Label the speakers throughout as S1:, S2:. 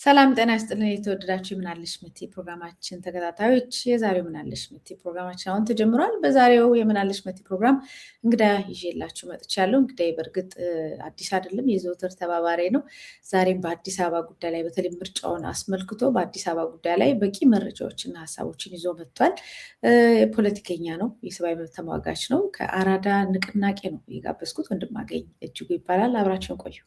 S1: ሰላም ጤና ይስጥልን የተወደዳችሁ የምናለሽ ምቲ ፕሮግራማችን ተከታታዮች፣ የዛሬው የምናለሽ ምቲ ፕሮግራማችን አሁን ተጀምሯል። በዛሬው የምናለሽ ምቲ ፕሮግራም እንግዳ ይዤላችሁ መጥቻለሁ። እንግዲህ በእርግጥ አዲስ አይደለም፣ የዘወትር ተባባሪ ነው። ዛሬም በአዲስ አበባ ጉዳይ ላይ በተለይ ምርጫውን አስመልክቶ በአዲስ አበባ ጉዳይ ላይ በቂ መረጃዎችና ሀሳቦችን ይዞ መጥቷል። ፖለቲከኛ ነው፣ የሰብአዊ መብት ተሟጋች ነው። ከአራዳ ንቅናቄ ነው የጋበዝኩት። ወንድማገኝ እጅጉ ይባላል። አብራችሁን ቆዩ።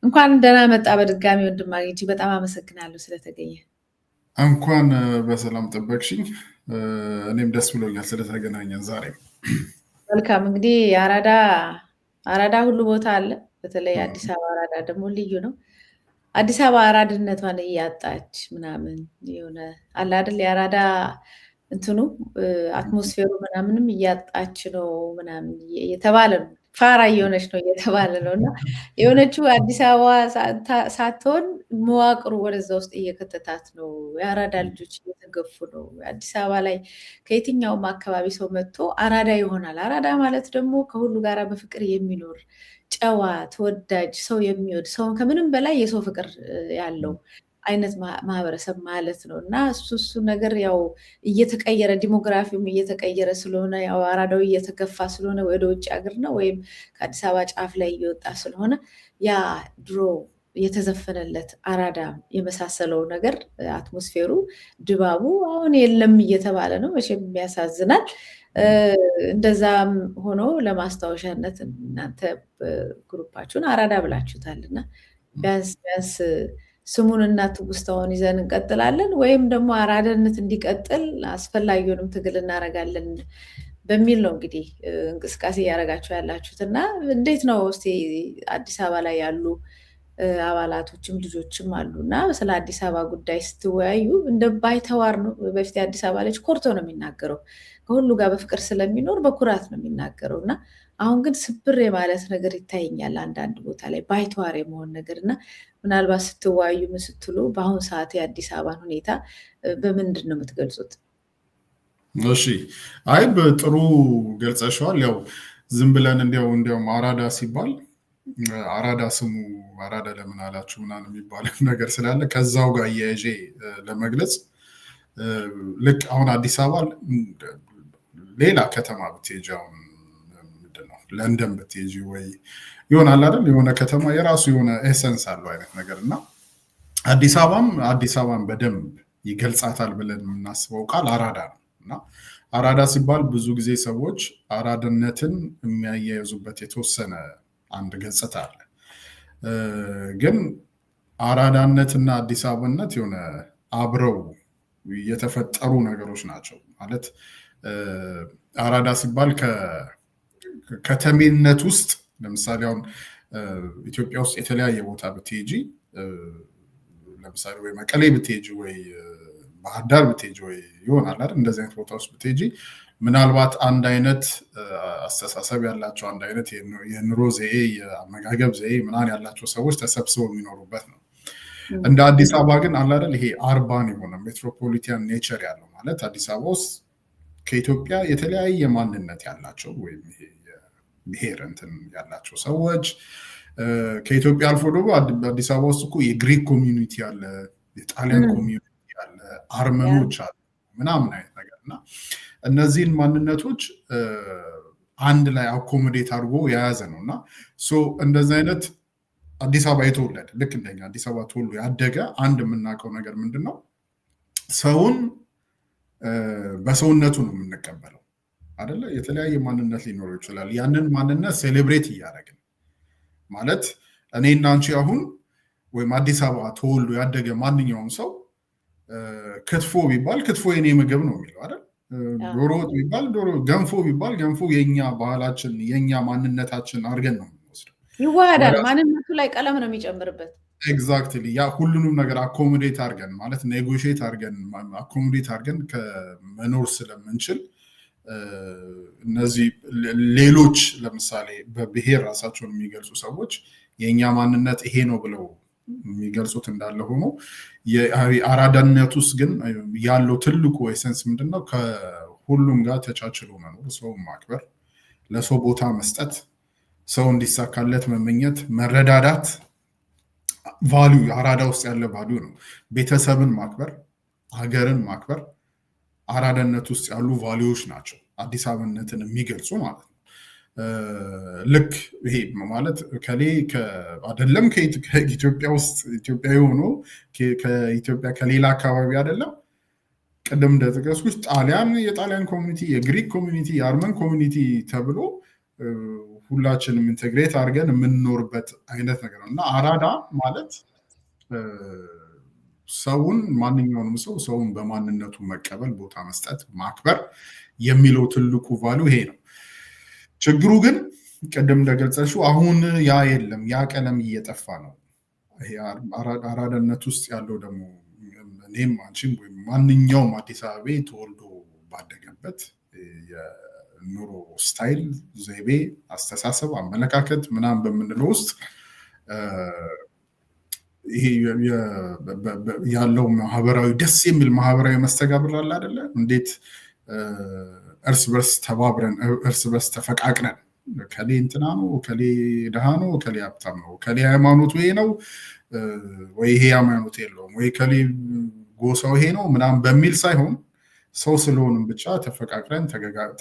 S1: እንኳን ደህና መጣ በድጋሚ ወንድማገኝ፣ በጣም አመሰግናለሁ ስለተገኘ።
S2: እንኳን በሰላም ጠበቅሽኝ። እኔም ደስ ብሎኛል ስለተገናኘን ዛሬ።
S1: መልካም። እንግዲህ አራዳ ሁሉ ቦታ አለ፣ በተለይ አዲስ አበባ አራዳ ደግሞ ልዩ ነው። አዲስ አበባ አራድነቷን እያጣች ምናምን የሆነ አለ አይደል፣ የአራዳ እንትኑ አትሞስፌሩ ምናምንም እያጣች ነው ምናምን እየተባለ ነው፣ ፋራ እየሆነች ነው እየተባለ ነው። እና የሆነችው አዲስ አበባ ሳትሆን መዋቅሩ ወደዛ ውስጥ እየከተታት ነው። የአራዳ ልጆች እየተገፉ ነው። አዲስ አበባ ላይ ከየትኛውም አካባቢ ሰው መጥቶ አራዳ ይሆናል። አራዳ ማለት ደግሞ ከሁሉ ጋር በፍቅር የሚኖር ጨዋ፣ ተወዳጅ፣ ሰው የሚወድ ሰው ከምንም በላይ የሰው ፍቅር ያለው አይነት ማህበረሰብ ማለት ነው። እና እሱ ነገር ያው እየተቀየረ ዲሞግራፊውም እየተቀየረ ስለሆነ ያው አራዳው እየተገፋ ስለሆነ ወደ ውጭ ሀገር ነው ወይም ከአዲስ አበባ ጫፍ ላይ እየወጣ ስለሆነ ያ ድሮ የተዘፈነለት አራዳ የመሳሰለው ነገር አትሞስፌሩ፣ ድባቡ አሁን የለም እየተባለ ነው። መቼም ያሳዝናል። እንደዛም ሆኖ ለማስታወሻነት እናንተ ግሩፓችሁን አራዳ ብላችሁታል እና ቢያንስ ስሙን እና ትውስታውን ይዘን እንቀጥላለን ወይም ደግሞ አራዳነት እንዲቀጥል አስፈላጊውንም ትግል እናደርጋለን በሚል ነው እንግዲህ እንቅስቃሴ እያደረጋችሁ ያላችሁት። እና እንዴት ነው እስቲ አዲስ አበባ ላይ ያሉ አባላቶችም ልጆችም አሉ እና ስለ አዲስ አበባ ጉዳይ ስትወያዩ እንደ ባይተዋር ነው። በፊት የአዲስ አበባ ልጅ ኮርቶ ነው የሚናገረው፣ ከሁሉ ጋር በፍቅር ስለሚኖር በኩራት ነው የሚናገረው። እና አሁን ግን ስብር የማለት ነገር ይታየኛል አንዳንድ ቦታ ላይ ባይተዋር የመሆን ነገር። እና ምናልባት ስትወያዩ ምን ስትሉ በአሁኑ ሰዓት የአዲስ አበባን ሁኔታ በምንድን ነው የምትገልጹት?
S2: እሺ፣ አይ በጥሩ ገልጸሽዋል። ያው ዝም ብለን እንዲያውም አራዳ ሲባል አራዳ ስሙ አራዳ ለምን አላችሁ ምናምን የሚባል ነገር ስላለ ከዛው ጋር እያያዤ ለመግለጽ ልክ አሁን አዲስ አበባ ሌላ ከተማ ብትሄጂ፣ አሁን ምንድን ነው ለንደን ብትሄጂ ወይ ይሆናል አይደል የሆነ ከተማ የራሱ የሆነ ኤሰንስ አለው አይነት ነገር እና አዲስ አበባን በደንብ ይገልጻታል ብለን የምናስበው ቃል አራዳ ነው። እና አራዳ ሲባል ብዙ ጊዜ ሰዎች አራዳነትን የሚያያይዙበት የተወሰነ አንድ ገጽታ አለ። ግን አራዳነትና አዲስ አበባነት የሆነ አብረው የተፈጠሩ ነገሮች ናቸው። ማለት አራዳ ሲባል ከተሜነት ውስጥ ለምሳሌ አሁን ኢትዮጵያ ውስጥ የተለያየ ቦታ ብትሄጂ፣ ለምሳሌ ወይ መቀሌ ብትሄጂ ወይ ባህር ዳር ብትሄጂ ወይ ይሆናል አይደል እንደዚህ አይነት ቦታ ውስጥ ብትሄጂ ምናልባት አንድ አይነት አስተሳሰብ ያላቸው አንድ አይነት የኑሮ ዘዬ የአመጋገብ ዘዬ ምናምን ያላቸው ሰዎች ተሰብስበው የሚኖሩበት ነው። እንደ አዲስ አበባ ግን አለ አይደል ይሄ አርባን የሆነ ሜትሮፖሊታን ኔቸር ያለው ማለት አዲስ አበባ ውስጥ ከኢትዮጵያ የተለያየ ማንነት ያላቸው ወይም ይሄ ብሔር እንትን ያላቸው ሰዎች ከኢትዮጵያ አልፎ ደግሞ አዲስ አበባ ውስጥ እኮ የግሪክ ኮሚዩኒቲ አለ፣ የጣሊያን ኮሚዩኒቲ አለ፣ አርመኖች አሉ ምናምን አይነት ነገር እና እነዚህን ማንነቶች አንድ ላይ አኮሞዴት አድርጎ የያዘ ነው። እና እንደዚህ አይነት አዲስ አበባ የተወለደ ልክ እንደኛ አዲስ አበባ ተወልዶ ያደገ አንድ የምናውቀው ነገር ምንድን ነው? ሰውን በሰውነቱ ነው የምንቀበለው አይደለ? የተለያየ ማንነት ሊኖረው ይችላል። ያንን ማንነት ሴሌብሬት እያደረግን ማለት እኔና አንቺ አሁን ወይም አዲስ አበባ ተወልዶ ያደገ ማንኛውም ሰው ክትፎ ቢባል ክትፎ የኔ ምግብ ነው የሚለው አይደል? ዶሮ ወጥ ቢባል ዶሮ፣ ገንፎ ቢባል ገንፎ የኛ ባህላችን የኛ ማንነታችን አድርገን ነው የምንወስደው።
S1: ይዋሃዳል። ማንነቱ ላይ ቀለም ነው የሚጨምርበት።
S2: ኤግዛክትሊ ያ ሁሉንም ነገር አኮሞዴት አድርገን ማለት ኔጎሽት አድርገን አኮሞዴት አድርገን ከመኖር ስለምንችል እነዚህ ሌሎች ለምሳሌ በብሔር ራሳቸውን የሚገልጹ ሰዎች የእኛ ማንነት ይሄ ነው ብለው የሚገልጹት እንዳለ ሆኖ የአራዳነት ውስጥ ግን ያለው ትልቁ ኤሰንስ ምንድነው? ከሁሉም ጋር ተቻችሎ መኖር፣ ሰው ማክበር፣ ለሰው ቦታ መስጠት፣ ሰው እንዲሳካለት መመኘት፣ መረዳዳት ቫልዩ አራዳ ውስጥ ያለ ቫልዩ ነው። ቤተሰብን ማክበር፣ ሀገርን ማክበር አራዳነት ውስጥ ያሉ ቫልዩዎች ናቸው አዲስ አበባነትን የሚገልጹ ማለት ነው። ልክ ይሄ ማለት ከሌ አይደለም ከኢትዮጵያ ውስጥ ኢትዮጵያዊ ሆኖ ከኢትዮጵያ ከሌላ አካባቢ አይደለም። ቅድም እንደጠቀስኩት ጣሊያን የጣሊያን ኮሚኒቲ፣ የግሪክ ኮሚኒቲ፣ የአርመን ኮሚኒቲ ተብሎ ሁላችንም ኢንቴግሬት አድርገን የምንኖርበት አይነት ነገር ነው እና አራዳ ማለት ሰውን ማንኛውንም ሰውን በማንነቱ መቀበል፣ ቦታ መስጠት፣ ማክበር የሚለው ትልቁ ቫሉ ይሄ ነው። ችግሩ ግን ቅድም እንደገለጸሽው አሁን ያ የለም፣ ያ ቀለም እየጠፋ ነው። ይሄ አራዳነት ውስጥ ያለው ደግሞ እኔም አንቺም ወይም ማንኛውም አዲስ አበባ ተወልዶ ባደገበት የኑሮ ስታይል፣ ዘይቤ፣ አስተሳሰብ፣ አመለካከት ምናምን በምንለው ውስጥ ይሄ ያለው ማህበራዊ ደስ የሚል ማህበራዊ መስተጋብር አለ አይደለ? እንዴት እርስ በርስ ተባብረን እርስ በርስ ተፈቃቅረን ከሌ እንትና ነው፣ ከሌ ድሃ ነው፣ ከሌ ሀብታም ነው፣ ከሌ ሃይማኖቱ ይሄ ነው ወይ ይሄ ሃይማኖት የለውም ወይ ከሌ ጎሳው ይሄ ነው ምናምን በሚል ሳይሆን ሰው ስለሆንም ብቻ ተፈቃቅረን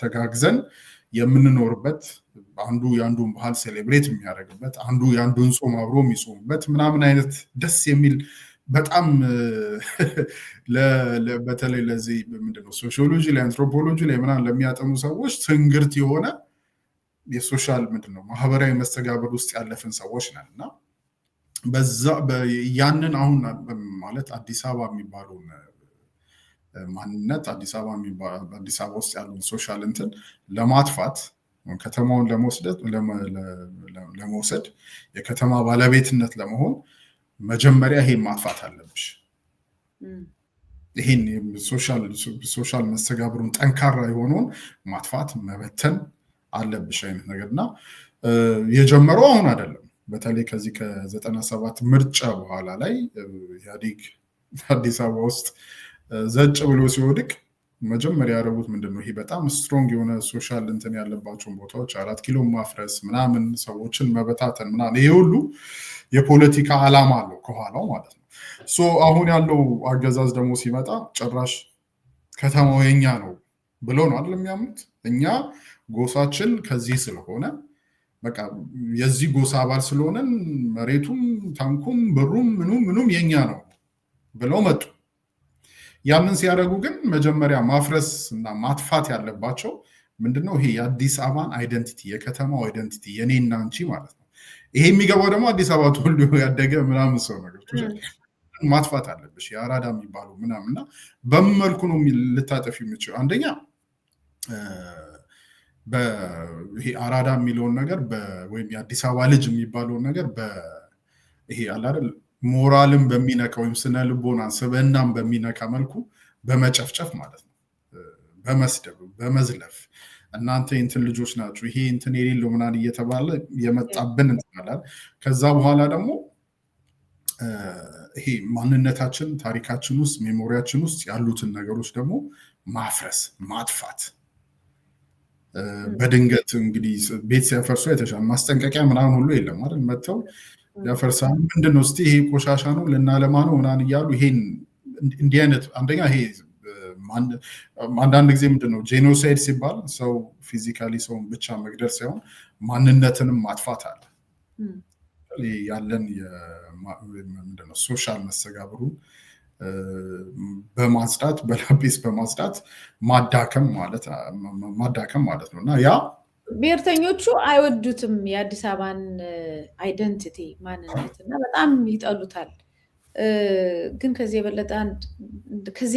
S2: ተጋግዘን የምንኖርበት፣ አንዱ የአንዱን ባህል ሴሌብሬት የሚያደርግበት፣ አንዱ የአንዱን ጾም አብሮ የሚጾምበት ምናምን አይነት ደስ የሚል በጣም በተለይ ለዚህ ምንድነው ሶሺዮሎጂ ላይ አንትሮፖሎጂ ላይ ምናምን ለሚያጠኑ ሰዎች ትንግርት የሆነ የሶሻል ምንድነው ማህበራዊ መስተጋብር ውስጥ ያለፍን ሰዎች ነን እና በዛ ያንን አሁን ማለት አዲስ አበባ የሚባለውን ማንነት አዲስ አበባ ውስጥ ያለውን ሶሻል እንትን ለማጥፋት ከተማውን ለመውሰድ የከተማ ባለቤትነት ለመሆን መጀመሪያ ይሄን ማጥፋት አለብሽ። ይሄን ሶሻል መስተጋብሩን ጠንካራ የሆነውን ማጥፋት መበተን አለብሽ አይነት ነገርና የጀመረው አሁን አይደለም። በተለይ ከዚህ ከ97 ምርጫ በኋላ ላይ ኢህአዴግ አዲስ አበባ ውስጥ ዘጭ ብሎ ሲወድቅ መጀመሪያ ያደረጉት ምንድነው? ይሄ በጣም ስትሮንግ የሆነ ሶሻል እንትን ያለባቸውን ቦታዎች 4 ኪሎ ማፍረስ ምናምን፣ ሰዎችን መበታተን ምናምን፣ ይሄ ሁሉ የፖለቲካ ዓላማ አለው ከኋላው ማለት ነው። አሁን ያለው አገዛዝ ደግሞ ሲመጣ ጭራሽ ከተማው የኛ ነው ብለው ነው አይደል የሚያምኑት። እኛ ጎሳችን ከዚህ ስለሆነ በቃ የዚህ ጎሳ አባል ስለሆነን መሬቱም ታንኩም ብሩም ምኑም የኛ ነው ብለው መጡ። ያንን ሲያደርጉ ግን መጀመሪያ ማፍረስ እና ማጥፋት ያለባቸው ምንድነው? ይሄ የአዲስ አበባን አይደንቲቲ፣ የከተማው አይደንቲቲ የኔና አንቺ ማለት ነው። ይሄ የሚገባው ደግሞ አዲስ አበባ ተወልዶ ያደገ ምናምን ሰው ነገር ማጥፋት አለብሽ። የአራዳ የሚባለው ምናምንና በምን መልኩ ነው ልታጠፊ የምችለው? አንደኛ ይሄ አራዳ የሚለውን ነገር ወይም የአዲስ አበባ ልጅ የሚባለውን ነገር ይሄ አለ አይደል ሞራልን በሚነካ ወይም ስነ ልቦናን ስብዕናን በሚነካ መልኩ በመጨፍጨፍ ማለት ነው፣ በመስደብ በመዝለፍ እናንተ እንትን ልጆች ናችሁ ይሄ እንትን የሌለው ምናምን እየተባለ የመጣብን እንትናላል። ከዛ በኋላ ደግሞ ይሄ ማንነታችን ታሪካችን ውስጥ ሜሞሪያችን ውስጥ ያሉትን ነገሮች ደግሞ ማፍረስ ማጥፋት። በድንገት እንግዲህ ቤት ሲያፈርሱ የተሻለ ማስጠንቀቂያ ምናምን ሁሉ የለም አይደል? መጥተው ያፈርሳሉ። ምንድነው እስቲ ይሄ ቆሻሻ ነው ልናለማ ነው ምናምን እያሉ ይሄን እንዲህ አይነት አንደኛ ይሄ አንዳንድ ጊዜ ምንድነው ጄኖሳይድ ሲባል ሰው ፊዚካሊ ሰውን ብቻ መግደል ሳይሆን ማንነትንም ማጥፋት አለ። ያለን ምንድነው ሶሻል መስተጋብሩን በማጽዳት በላጲስ በማጽዳት ማዳከም ማለት ነው እና ያ
S1: ብሔርተኞቹ አይወዱትም የአዲስ አበባን አይደንቲቲ ማንነት እና በጣም ይጠሉታል። ግን ከዚህ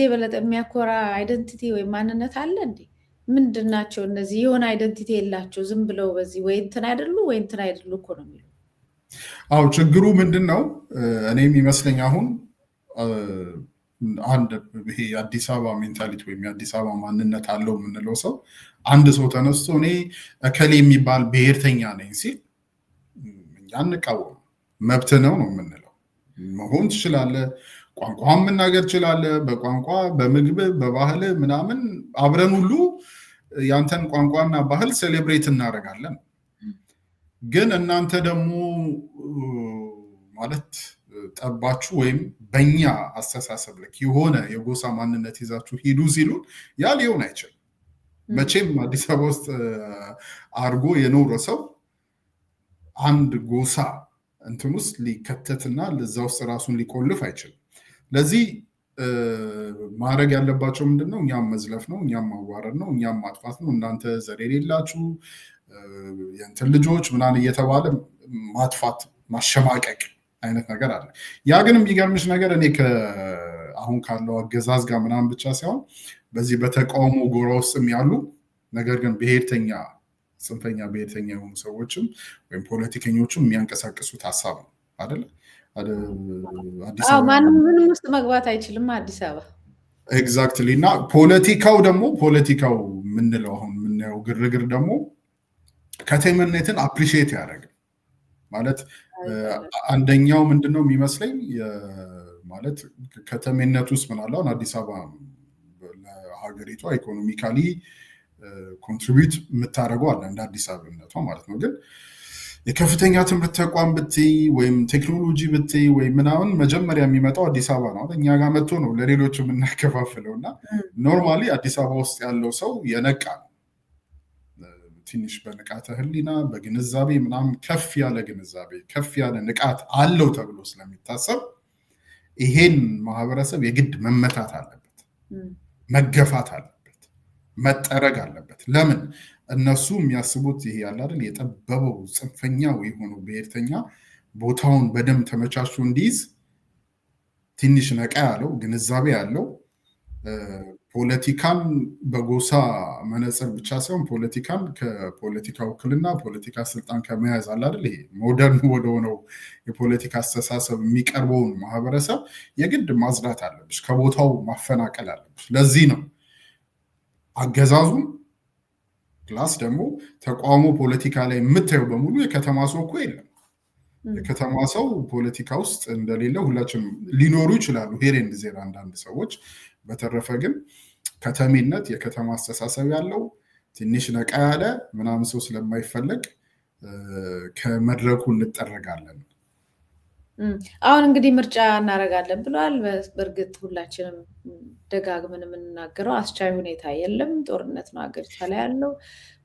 S1: የበለጠ የሚያኮራ አይደንቲቲ ወይም ማንነት አለ እንዴ? ምንድን ናቸው እነዚህ? የሆነ አይደንቲቲ የላቸው ዝም ብለው በዚህ ወይ እንትን አይደሉ ወይ እንትን አይደሉ እኮ ነው የሚሉ።
S2: አዎ ችግሩ ምንድን ነው? እኔም ይመስለኝ አሁን አንድ ይሄ የአዲስ አበባ ሜንታሊቲ ወይም የአዲስ አበባ ማንነት አለው የምንለው ሰው አንድ ሰው ተነስቶ እኔ እከሌ የሚባል ብሔርተኛ ነኝ ሲል እኛ እንቃወም። መብት ነው ነው የምንለው። መሆን ትችላለህ፣ ቋንቋን መናገር ትችላለህ። በቋንቋ በምግብ በባህል ምናምን አብረን ሁሉ ያንተን ቋንቋና ባህል ሴሌብሬት እናደርጋለን። ግን እናንተ ደግሞ ማለት ጠባችሁ ወይም በእኛ አስተሳሰብ ልክ የሆነ የጎሳ ማንነት ይዛችሁ ሂዱ ሲሉን ያ ሊሆን አይችልም። መቼም አዲስ አበባ ውስጥ አድርጎ የኖረ ሰው አንድ ጎሳ እንትን ውስጥ ሊከተትና ለዛ ውስጥ ራሱን ሊቆልፍ አይችልም። ለዚህ ማድረግ ያለባቸው ምንድን ነው? እኛም መዝለፍ ነው፣ እኛም ማዋረድ ነው፣ እኛም ማጥፋት ነው። እናንተ ዘር የሌላችሁ የእንትን ልጆች ምናምን እየተባለ ማጥፋት ማሸማቀቅ አይነት ነገር አለ። ያ ግን የሚገርምሽ ነገር እኔ አሁን ካለው አገዛዝ ጋር ምናምን ብቻ ሳይሆን በዚህ በተቃውሞ ጎራ ውስጥም ያሉ ነገር ግን ጽንፈኛ ብሔርተኛ የሆኑ ሰዎችም ወይም ፖለቲከኞችም የሚያንቀሳቅሱት ሀሳብ ነው አይደለ?
S1: ማንም ምንም ውስጥ መግባት አይችልም አዲስ አበባ።
S2: ኤግዛክትሊ። እና ፖለቲካው የምንለው አሁን የምናየው ግርግር ደግሞ ከተሜነትን አፕሪሺየት ያደረገ ማለት አንደኛው ምንድነው የሚመስለኝ ማለት ከተሜነት ውስጥ ምናለው አዲስ አበባ ለሀገሪቷ ኢኮኖሚካሊ ኮንትሪቢዩት የምታደርገው አለ እንደ አዲስ አበባነቷ ማለት ነው። ግን የከፍተኛ ትምህርት ተቋም ብትይ ወይም ቴክኖሎጂ ብትይ ወይም ምናምን መጀመሪያ የሚመጣው አዲስ አበባ ነው። እኛ ጋር መጥቶ ነው ለሌሎች የምናከፋፍለው። እና ኖርማሊ አዲስ አበባ ውስጥ ያለው ሰው የነቃ ነው። ትንሽ በንቃተ ህሊና በግንዛቤ ምናምን ከፍ ያለ ግንዛቤ ከፍ ያለ ንቃት አለው ተብሎ ስለሚታሰብ ይሄን ማህበረሰብ የግድ መመታት አለበት፣ መገፋት አለበት፣ መጠረግ አለበት። ለምን? እነሱ የሚያስቡት ይሄ ያለ አይደል የጠበበው ጽንፈኛው የሆነው ብሔርተኛ ቦታውን በደንብ ተመቻችቶ እንዲይዝ ትንሽ ነቃ ያለው ግንዛቤ ያለው ፖለቲካን በጎሳ መነጽር ብቻ ሳይሆን ፖለቲካን ከፖለቲካ ውክልና ፖለቲካ ስልጣን ከመያዝ አለ አይደል ይሄ ሞደርን ወደሆነው የፖለቲካ አስተሳሰብ የሚቀርበውን ማህበረሰብ የግድ ማጽዳት አለብሽ፣ ከቦታው ማፈናቀል አለብሽ። ለዚህ ነው አገዛዙም ክላስ ደግሞ ተቃውሞ ፖለቲካ ላይ የምታየው በሙሉ የከተማ ሰው እኮ የለም። የከተማ ሰው ፖለቲካ ውስጥ እንደሌለ ሁላችንም ሊኖሩ ይችላሉ ሄሬ እንደዚህ አንዳንድ ሰዎች። በተረፈ ግን ከተሜነት የከተማ አስተሳሰብ ያለው ትንሽ ነቃ ያለ ምናምን ሰው ስለማይፈለግ ከመድረኩ እንጠረጋለን።
S1: አሁን እንግዲህ ምርጫ እናደርጋለን ብለዋል። በእርግጥ ሁላችንም ደጋግመን የምንናገረው አስቻይ ሁኔታ የለም፣ ጦርነት ነው ሀገሪቷ ላይ ያለው።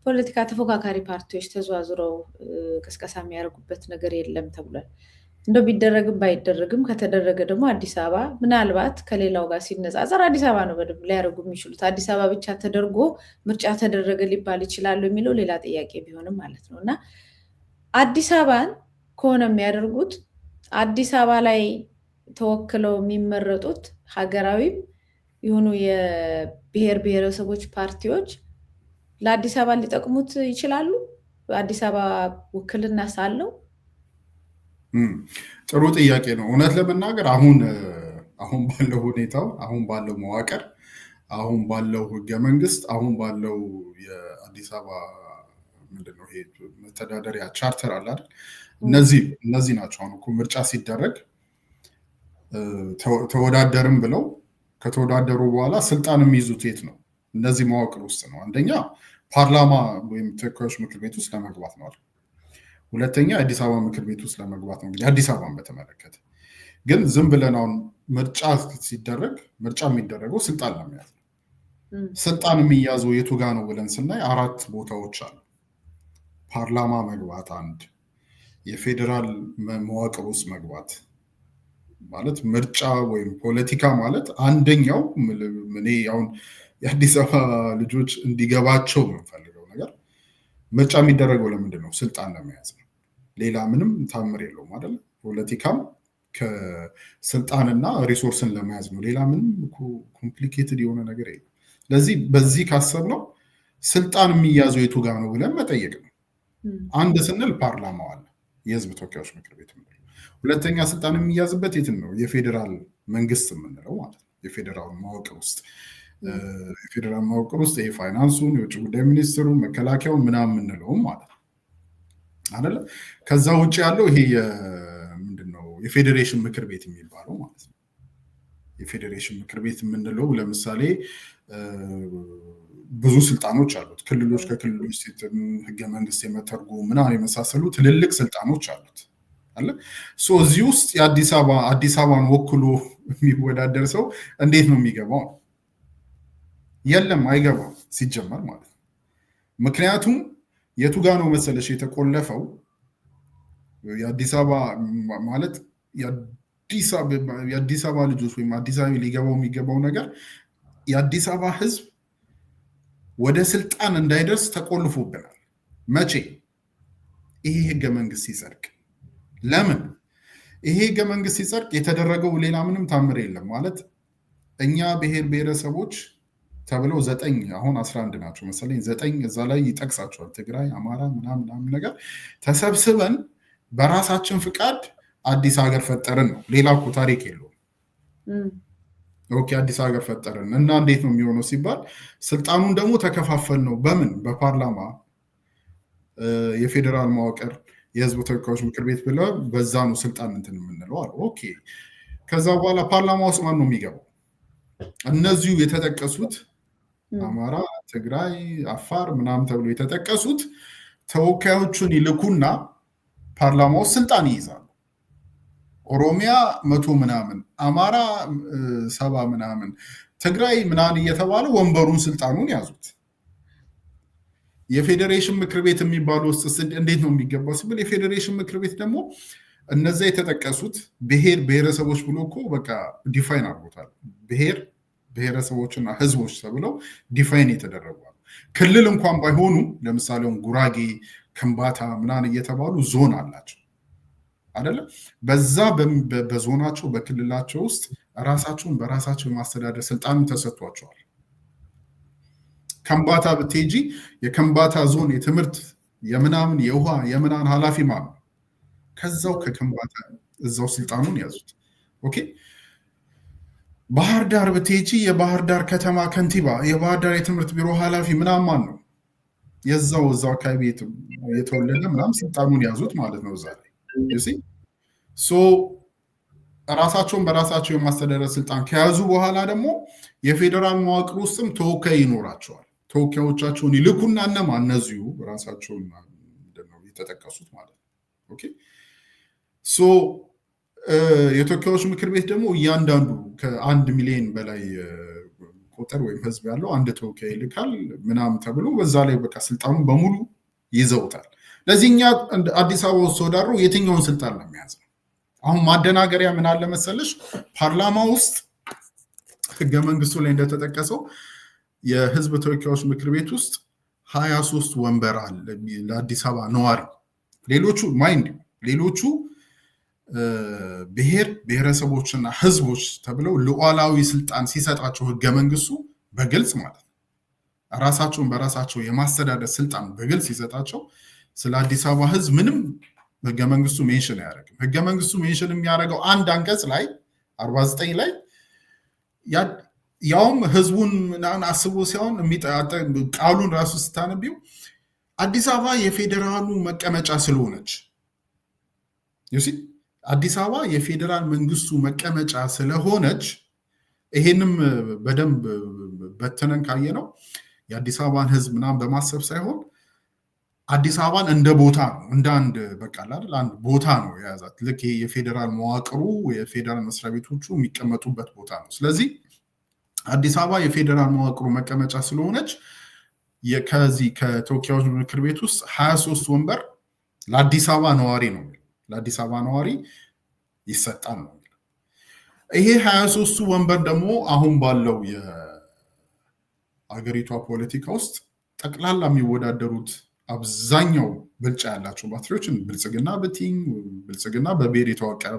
S1: ፖለቲካ ተፎካካሪ ፓርቲዎች ተዘዋዝረው ቅስቀሳ የሚያደርጉበት ነገር የለም ተብሏል። እንደው ቢደረግም ባይደረግም ከተደረገ ደግሞ አዲስ አበባ ምናልባት ከሌላው ጋር ሲነጻጸር አዲስ አበባ ነው በደንብ ሊያደርጉ የሚችሉት። አዲስ አበባ ብቻ ተደርጎ ምርጫ ተደረገ ሊባል ይችላሉ የሚለው ሌላ ጥያቄ ቢሆንም ማለት ነው። እና አዲስ አበባን ከሆነ የሚያደርጉት አዲስ አበባ ላይ ተወክለው የሚመረጡት ሀገራዊም የሆኑ የብሔር ብሔረሰቦች ፓርቲዎች ለአዲስ አበባ ሊጠቅሙት ይችላሉ። አዲስ አበባ ውክልና ሳለው
S2: ጥሩ ጥያቄ ነው። እውነት ለመናገር አሁን ባለው ሁኔታው አሁን ባለው መዋቅር አሁን ባለው ህገ መንግስት አሁን ባለው የአዲስ አበባ ምንድነው ይሄ መተዳደሪያ ቻርተር አለ አይደል? እነዚህ ናቸው። አሁን እኮ ምርጫ ሲደረግ ተወዳደርም ብለው ከተወዳደሩ በኋላ ስልጣን የሚይዙት የት ነው? እነዚህ መዋቅር ውስጥ ነው። አንደኛ ፓርላማ ወይም ተወካዮች ምክር ቤት ውስጥ ለመግባት ነው። ሁለተኛ አዲስ አበባ ምክር ቤት ውስጥ ለመግባት ነው። እንግዲህ አዲስ አበባን በተመለከተ ግን ዝም ብለን አሁን ምርጫ ሲደረግ ምርጫ የሚደረገው ስልጣን ለመያዝ ነው። ስልጣን የሚያዘው የቱ ጋ ነው ብለን ስናይ 4 ቦታዎች አሉ። ፓርላማ መግባት አንድ፣ የፌዴራል መዋቅር ውስጥ መግባት ማለት ምርጫ ወይም ፖለቲካ ማለት አንደኛው እኔ አሁን የአዲስ አበባ ልጆች እንዲገባቸው የምንፈልገው ነገር ምርጫ የሚደረገው ለምንድን ነው? ስልጣን ለመያዝ ነው። ሌላ ምንም ታምር የለውም አይደል? ፖለቲካም ከስልጣንና ሪሶርስን ለመያዝ ነው። ሌላ ምንም ኮምፕሊኬትድ የሆነ ነገር የለም። ለዚህ በዚህ ካሰብነው ስልጣን የሚያዘው የቱ ጋር ነው ብለን መጠየቅ ነው። አንድ ስንል ፓርላማው አለ፣ የህዝብ ተወካዮች ምክር ቤት የምንለው። ሁለተኛ ስልጣን የሚያዝበት የትን ነው? የፌዴራል መንግስት የምንለው ማለት ነው። የፌዴራል መዋቅር ውስጥ የፋይናንሱን፣ የውጭ ጉዳይ ሚኒስትሩን፣ መከላከያውን ምናምን የምንለውም ማለት ነው አይደለ? ከዛ ውጭ ያለው ይሄ ምንድነው የፌዴሬሽን ምክር ቤት የሚባለው ማለት ነው። የፌዴሬሽን ምክር ቤት የምንለው ለምሳሌ ብዙ ስልጣኖች አሉት። ክልሎች ከክልሎች ህገ መንግስት የመተርጎም ምናምን የመሳሰሉ ትልልቅ ስልጣኖች አሉት አለ። እዚህ ውስጥ አዲስ አበባን ወክሎ የሚወዳደር ሰው እንዴት ነው የሚገባው? የለም፣ አይገባም ሲጀመር ማለት ነው። ምክንያቱም የቱ ጋ ነው መሰለሽ የተቆለፈው? የአዲስ አበባ ማለት የአዲስ አበባ ልጆች ወይም አዲስ አበባ ሊገባው የሚገባው ነገር የአዲስ አበባ ህዝብ ወደ ስልጣን እንዳይደርስ ተቆልፎብናል። መቼ? ይሄ ህገ መንግስት ሲጸድቅ። ለምን? ይሄ ህገ መንግስት ሲጸድቅ የተደረገው ሌላ ምንም ታምር የለም። ማለት እኛ ብሔር ብሔረሰቦች ተብለው 9 አሁን 11 ናቸው መሰለኝ፣ 9 እዛ ላይ ይጠቅሳቸዋል። ትግራይ፣ አማራ ምናምን ነገር ተሰብስበን በራሳችን ፍቃድ አዲስ ሀገር ፈጠርን ነው። ሌላ እኮ ታሪክ የለውም። ኦኬ፣ አዲስ ሀገር ፈጠርን እና እንዴት ነው የሚሆነው ሲባል ስልጣኑን ደግሞ ተከፋፈል ነው። በምን? በፓርላማ፣ የፌዴራል መዋቅር፣ የህዝብ ተወካዮች ምክር ቤት ብለ በዛ ነው ስልጣን እንትን የምንለው አለ። ኦኬ፣ ከዛ በኋላ ፓርላማ ውስጥ ማን ነው የሚገባው? እነዚሁ የተጠቀሱት አማራ፣ ትግራይ፣ አፋር ምናምን ተብሎ የተጠቀሱት ተወካዮቹን ይልኩና ፓርላማ ውስጥ ስልጣን ይይዛሉ። ኦሮሚያ 100 ምናምን፣ አማራ 70 ምናምን፣ ትግራይ ምናምን እየተባለ ወንበሩን ስልጣኑን ያዙት። የፌዴሬሽን ምክር ቤት የሚባለው ውስጥ እንዴት ነው የሚገባው ሲባል የፌዴሬሽን ምክር ቤት ደግሞ እነዛ የተጠቀሱት ብሔር ብሔረሰቦች ብሎ እኮ በቃ ዲፋይን አድርጎታል። ብሔር ብሔረሰቦችና ህዝቦች ተብለው ዲፋይን የተደረጉ ክልል እንኳን ባይሆኑ ለምሳሌ ጉራጌ፣ ከምባታ ምናምን እየተባሉ ዞን አላቸው አይደለ? በዛ በዞናቸው በክልላቸው ውስጥ ራሳቸውን በራሳቸው የማስተዳደር ስልጣን ተሰጥቷቸዋል። ከምባታ ብትሄጂ የከምባታ ዞን የትምህርት የምናምን የውሃ የምናምን ኃላፊ ማን ነው? ከዛው ከከምባታ እዛው ስልጣኑን ያዙት። ኦኬ። ባህር ዳር ብትሄጂ የባህር ዳር ከተማ ከንቲባ፣ የባህር ዳር የትምህርት ቢሮ ኃላፊ ምናምን ማን ነው? የዛው አካባቢ የተወለደ ምናምን ስልጣኑን ያዙት ማለት ነው። እዛ ላይ ራሳቸውን በራሳቸው የማስተዳደር ስልጣን ከያዙ በኋላ ደግሞ የፌዴራል መዋቅር ውስጥም ተወካይ ይኖራቸዋል። ተወካዮቻቸውን ይልኩና እነማ እነዚሁ ራሳቸውን የተጠቀሱት ማለት ነው። ኦኬ። የተወካዮች ምክር ቤት ደግሞ እያንዳንዱ ከ1 ሚሊዮን በላይ ቁጥር ወይም ህዝብ ያለው አንድ ተወካይ ይልካል ምናምን ተብሎ በዛ ላይ በቃ ስልጣኑን በሙሉ ይዘውታል። ለዚህ እኛ አዲስ አበባ ውስጥ ተወዳድሮ የትኛውን ስልጣን ነው የሚያዘው? አሁን ማደናገሪያ ምን አለ መሰለሽ፣ ፓርላማ ውስጥ ህገ መንግስቱ ላይ እንደተጠቀሰው የህዝብ ተወካዮች ምክር ቤት ውስጥ 23 ወንበር አለ ለአዲስ አበባ ነዋሪ። ሌሎቹ ብሔር ብሔረሰቦችና ህዝቦች ተብለው ሉዓላዊ ስልጣን ሲሰጣቸው ህገ መንግስቱ በግልጽ ማለት ነው ራሳቸውን በራሳቸው የማስተዳደር ስልጣን በግልጽ ሲሰጣቸው ስለ አዲስ አበባ ህዝብ ምንም ህገ መንግስቱ ሜንሽን አያደርግም። ህገ መንግስቱ ሜንሽን የሚያደርገው አንድ አንቀጽ ላይ 49 ላይ ያውም ህዝቡን ምናምን አስቦ ሲሆን ቃሉን ራሱ ስታነቢው አዲስ አበባ የፌዴራሉ መቀመጫ ስለሆነች አዲስ አበባ የፌዴራል መንግስቱ መቀመጫ ስለሆነች ይሄንም በደንብ በተነን ካየነው የአዲስ አበባን ህዝብ ምናምን በማሰብ ሳይሆን አዲስ አበባን እንደ ቦታ ነው፣ እንደ አንድ በቃ አይደል አንድ ቦታ ነው የያዛት። ልክ የፌዴራል መዋቅሩ የፌዴራል መስሪያ ቤቶቹ የሚቀመጡበት ቦታ ነው። ስለዚህ አዲስ አበባ የፌዴራል መዋቅሩ መቀመጫ ስለሆነች ከዚህ ከተወካዮች ምክር ቤት ውስጥ 23 ወንበር ለአዲስ አበባ ነዋሪ ነው፣ ለአዲስ አበባ ነዋሪ ይሰጣል ነው። ይሄ 23ቱ ወንበር ደግሞ አሁን ባለው የአገሪቷ ፖለቲካ ውስጥ ጠቅላላ የሚወዳደሩት አብዛኛው ብልጫ ያላቸው ፓርቲዎችን ብልጽግና ብትኝ ብልጽግና በብሔር የተዋቀረ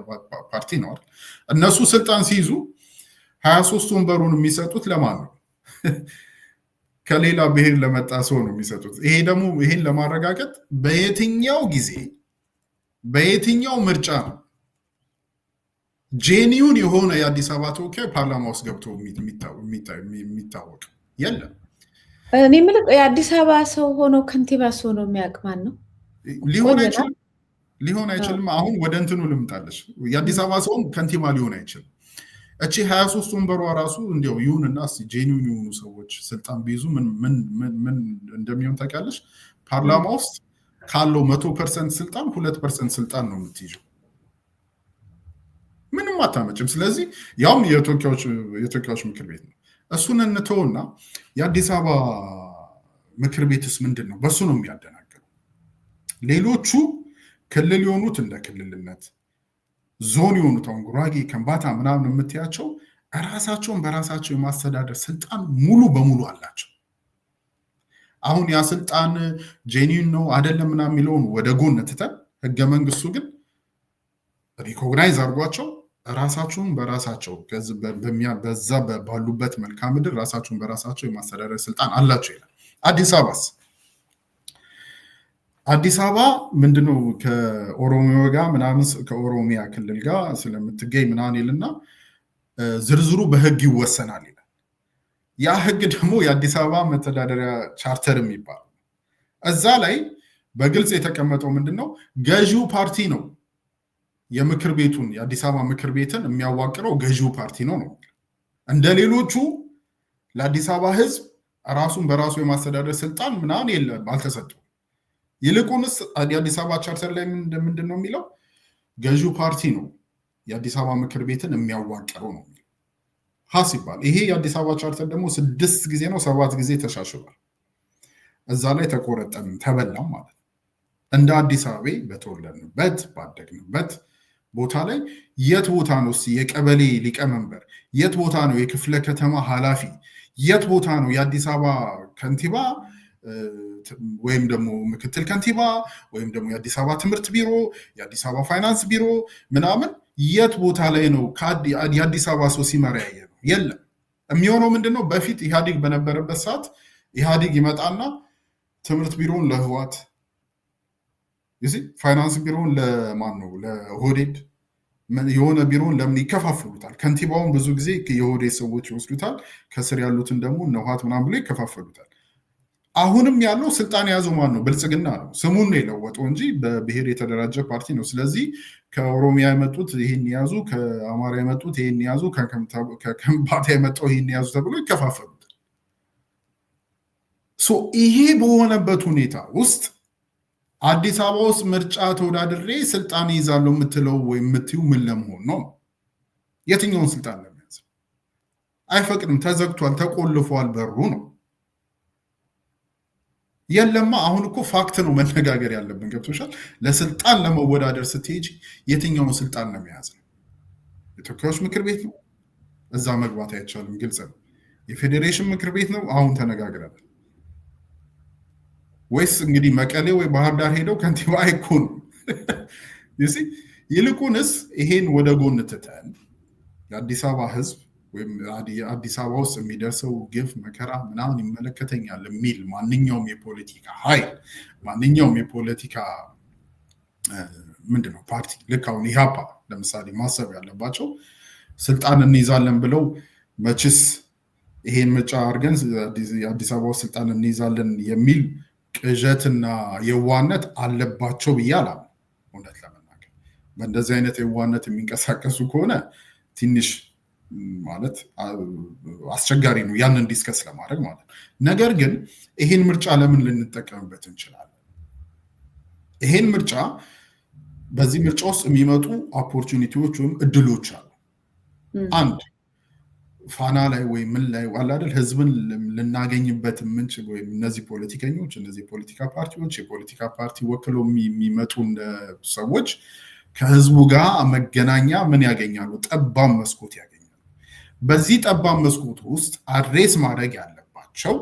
S2: ፓርቲ ነው አይደል? እነሱ ስልጣን ሲይዙ 23 ወንበሩን የሚሰጡት ለማን ነው? ከሌላ ብሔር ለመጣ ሰው ነው የሚሰጡት። ይሄ ደግሞ ይሄን ለማረጋገጥ በየትኛው ጊዜ በየትኛው ምርጫ ነው ጄኒውን የሆነ የአዲስ አበባ ተወካይ ፓርላማ ውስጥ ገብቶ የሚታወቅ? የለም።
S1: እኔ የምልህ የአዲስ አበባ ሰው ሆኖ ከንቲባ ሰው ነው የሚያውቅ ማን ነው?
S2: ሊሆን አይችልም። አሁን ወደ እንትኑ ልምጣለች። የአዲስ አበባ ሰውም ከንቲባ ሊሆን አይችልም። እቺ 23 ወንበሯ ራሱ እንዲያው ይሁንና ጄኒውን የሆኑ ሰዎች ስልጣን ቢይዙ ምን እንደሚሆን ታውቂያለሽ? ፓርላማ ውስጥ ካለው 100% ስልጣን 2% ስልጣን ነው የምትይዘው። ምንም አታመጭም። ስለዚህ ያውም የተወካዮች ምክር ቤት ነው። እሱን እንተውና የአዲስ አበባ ምክር ቤትስ ምንድን ነው? በሱ ነው የሚያደናገረው። ሌሎቹ ክልል የሆኑት እንደ ክልልነት፣ ዞን የሆኑት አሁን ጉራጌ፣ ከምባታ ምናምን የምትያቸው ራሳቸውን በራሳቸው የማስተዳደር ስልጣን ሙሉ በሙሉ አላቸው። አሁን ያ ስልጣን ጄኒውን ነው አይደለም ምናምን የሚለውን ወደ ጎን ትተን ህገ መንግስቱ ግን ሪኮግናይዝ አድርጓቸው ራሳቸውን በራሳቸው በዛ ባሉበት መልክዓ ምድር ራሳቸውን በራሳቸው የማስተዳደር ስልጣን አላቸው ይላል። አዲስ አበባ ምንድነው ከኦሮሚያ ጋር ምናምን ከኦሮሚያ ክልል ጋር ስለምትገኝ ምናምን ይልና ዝርዝሩ በህግ ይወሰናል ይላል። ያ ህግ ደግሞ የአዲስ አበባ መተዳደሪያ ቻርተር የሚባል እዛ ላይ በግልጽ የተቀመጠው ምንድነው ገዢው ፓርቲ ነው የምክር ቤቱን የአዲስ አበባ ምክር ቤትን የሚያዋቅረው ገዢው ፓርቲ ነው። እንደ ሌሎቹ ለአዲስ አበባ ህዝብ ራሱን በራሱ የማስተዳደር ስልጣን ምናምን የለም፣ አልተሰጠው። ይልቁንስ የአዲስ አበባ ቻርተር ላይ ምንድን ነው የሚለው? ገዢው ፓርቲ ነው የአዲስ አበባ ምክር ቤትን የሚያዋቅረው ነው ሲባል ይሄ የአዲስ አበባ ቻርተር ደግሞ 6 ጊዜ ነው 7 ጊዜ ተሻሽሏል። እዛ ላይ ተቆረጠም ተበላም ማለት ነው። እንደ አዲስ አበባ በተወለድንበት ባደግንበት ቦታ ላይ የት ቦታ ነው የቀበሌ ሊቀመንበር፣ የት ቦታ ነው የክፍለ ከተማ ኃላፊ፣ የት ቦታ ነው የአዲስ አበባ ከንቲባ ወይም ደግሞ ምክትል ከንቲባ ወይም ደግሞ የአዲስ አበባ ትምህርት ቢሮ፣ የአዲስ አበባ ፋይናንስ ቢሮ ምናምን የት ቦታ ላይ ነው የአዲስ አበባ ሰው ሲመራ ያየ ነው? የለም። የሚሆነው ምንድነው? በፊት ኢህአዴግ በነበረበት ሰዓት ኢህአዴግ ይመጣና ትምህርት ቢሮውን ለህዋት፣ ፋይናንስ ቢሮውን ለማን ነው ለኦህዴድ፣ የሆነ ቢሮውን ለምን ይከፋፈሉታል። ከንቲባውን ብዙ ጊዜ የኦህዴድ ሰዎች ይወስዱታል፣ ከስር ያሉትን ደግሞ እነ ህዋት ምናምን ብሎ ይከፋፈሉታል። አሁንም ያለው ስልጣን የያዘው ማን ነው? ብልጽግና ነው። ስሙን ነው የለወጠው እንጂ በብሔር የተደራጀ ፓርቲ ነው። ስለዚህ ከኦሮሚያ የመጡት ይህን ያዙ፣ ከአማራ የመጡት ይህን ያዙ፣ ከከምባታ የመጣው ይህን ያዙ ተብሎ ይከፋፈሉታል። ይሄ በሆነበት ሁኔታ ውስጥ አዲስ አበባ ውስጥ ምርጫ ተወዳድሬ ስልጣን ይዛለሁ የምትለው ወይም የምትዩ ምን ለመሆን ነው? የትኛውን ስልጣን ለመያዝ? አይፈቅድም። ተዘግቷል፣ ተቆልፏል በሩ ነው። የለማ አሁን እኮ ፋክት ነው መነጋገር ያለብን። ገብቶሻል? ለስልጣን ለመወዳደር ስትሄጂ የትኛውን ስልጣን ለመያዝ ነው? የተወካዮች ምክር ቤት ነው፣ እዛ መግባት አይቻልም፣ ግልጽ ነው። የፌዴሬሽን ምክር ቤት ነው፣ አሁን ተነጋግረናል። ወይስ እንግዲህ መቀሌ ወይ ባህር ዳር ሄደው ከንቲባ አይኮኑ? ይልቁንስ ይሄን ወደ ጎን ትተን የአዲስ አበባ ህዝብ ወይም አዲስ አበባ ውስጥ የሚደርሰው ግፍ መከራ ምናምን ይመለከተኛል የሚል ማንኛውም የፖለቲካ ኃይል ማንኛውም የፖለቲካ ምንድነው ፓርቲ ልክ አሁን ኢህአፓ ለምሳሌ ማሰብ ያለባቸው ስልጣን እንይዛለን ብለው መችስ ይሄን ምርጫ አድርገን የአዲስ አበባ ውስጥ ስልጣን እንይዛለን የሚል ቅዠትና የዋነት አለባቸው ብዬ አላምንም። እውነት ለመናገር በእንደዚህ አይነት የዋነት የሚንቀሳቀሱ ከሆነ ትንሽ ማለት አስቸጋሪ ነው ያንን ዲስከስ ለማድረግ ማለት ነው። ነገር ግን ይሄን ምርጫ ለምን ልንጠቀምበት እንችላለን? ይሄን ምርጫ በዚህ ምርጫ ውስጥ የሚመጡ ኦፖርቹኒቲዎች ወይም እድሎች አሉ። አንድ ፋና ላይ ወይ ምን ላይ አይደል ህዝብን ልናገኝበት የምንችል ወይም እነዚህ ፖለቲከኞች እነዚህ ፖለቲካ ፓርቲዎች የፖለቲካ ፓርቲ ወክለው የሚመጡ ሰዎች ከህዝቡ ጋር መገናኛ ምን ያገኛሉ? ጠባብ መስኮት ያገኛሉ። በዚህ ጠባብ መስኮት ውስጥ አድሬስ ማድረግ ያለባቸው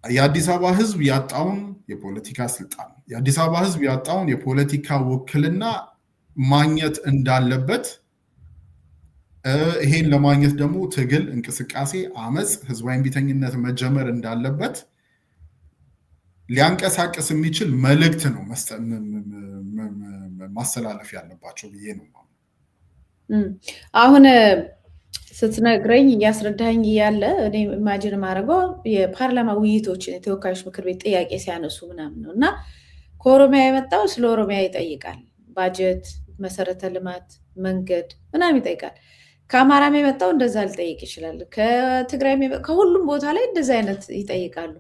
S2: የአዲስ አበባ ህዝብ ያጣውን የፖለቲካ ስልጣን የአዲስ አበባ ህዝብ ያጣውን የፖለቲካ ውክልና ማግኘት እንዳለበት ይሄን ለማግኘት ደግሞ ትግል፣ እንቅስቃሴ፣ አመፅ፣ ህዝባዊ እምቢተኝነት መጀመር እንዳለበት ሊያንቀሳቀስ የሚችል መልእክት ነው ማስተላለፍ ያለባቸው ብዬ ነው።
S1: አሁን ስትነግረኝ እያስረዳኝ እያለ እኔ ኢማጂን ማድረገው የፓርላማ ውይይቶችን የተወካዮች ምክር ቤት ጥያቄ ሲያነሱ ምናምን ነው እና ከኦሮሚያ የመጣው ስለ ኦሮሚያ ይጠይቃል። ባጀት፣ መሰረተ ልማት፣ መንገድ ምናምን ይጠይቃል። ከአማራም የመጣው እንደዛ ሊጠይቅ ይችላል። ከትግራይ ከሁሉም ቦታ ላይ እንደዛ አይነት ይጠይቃሉ።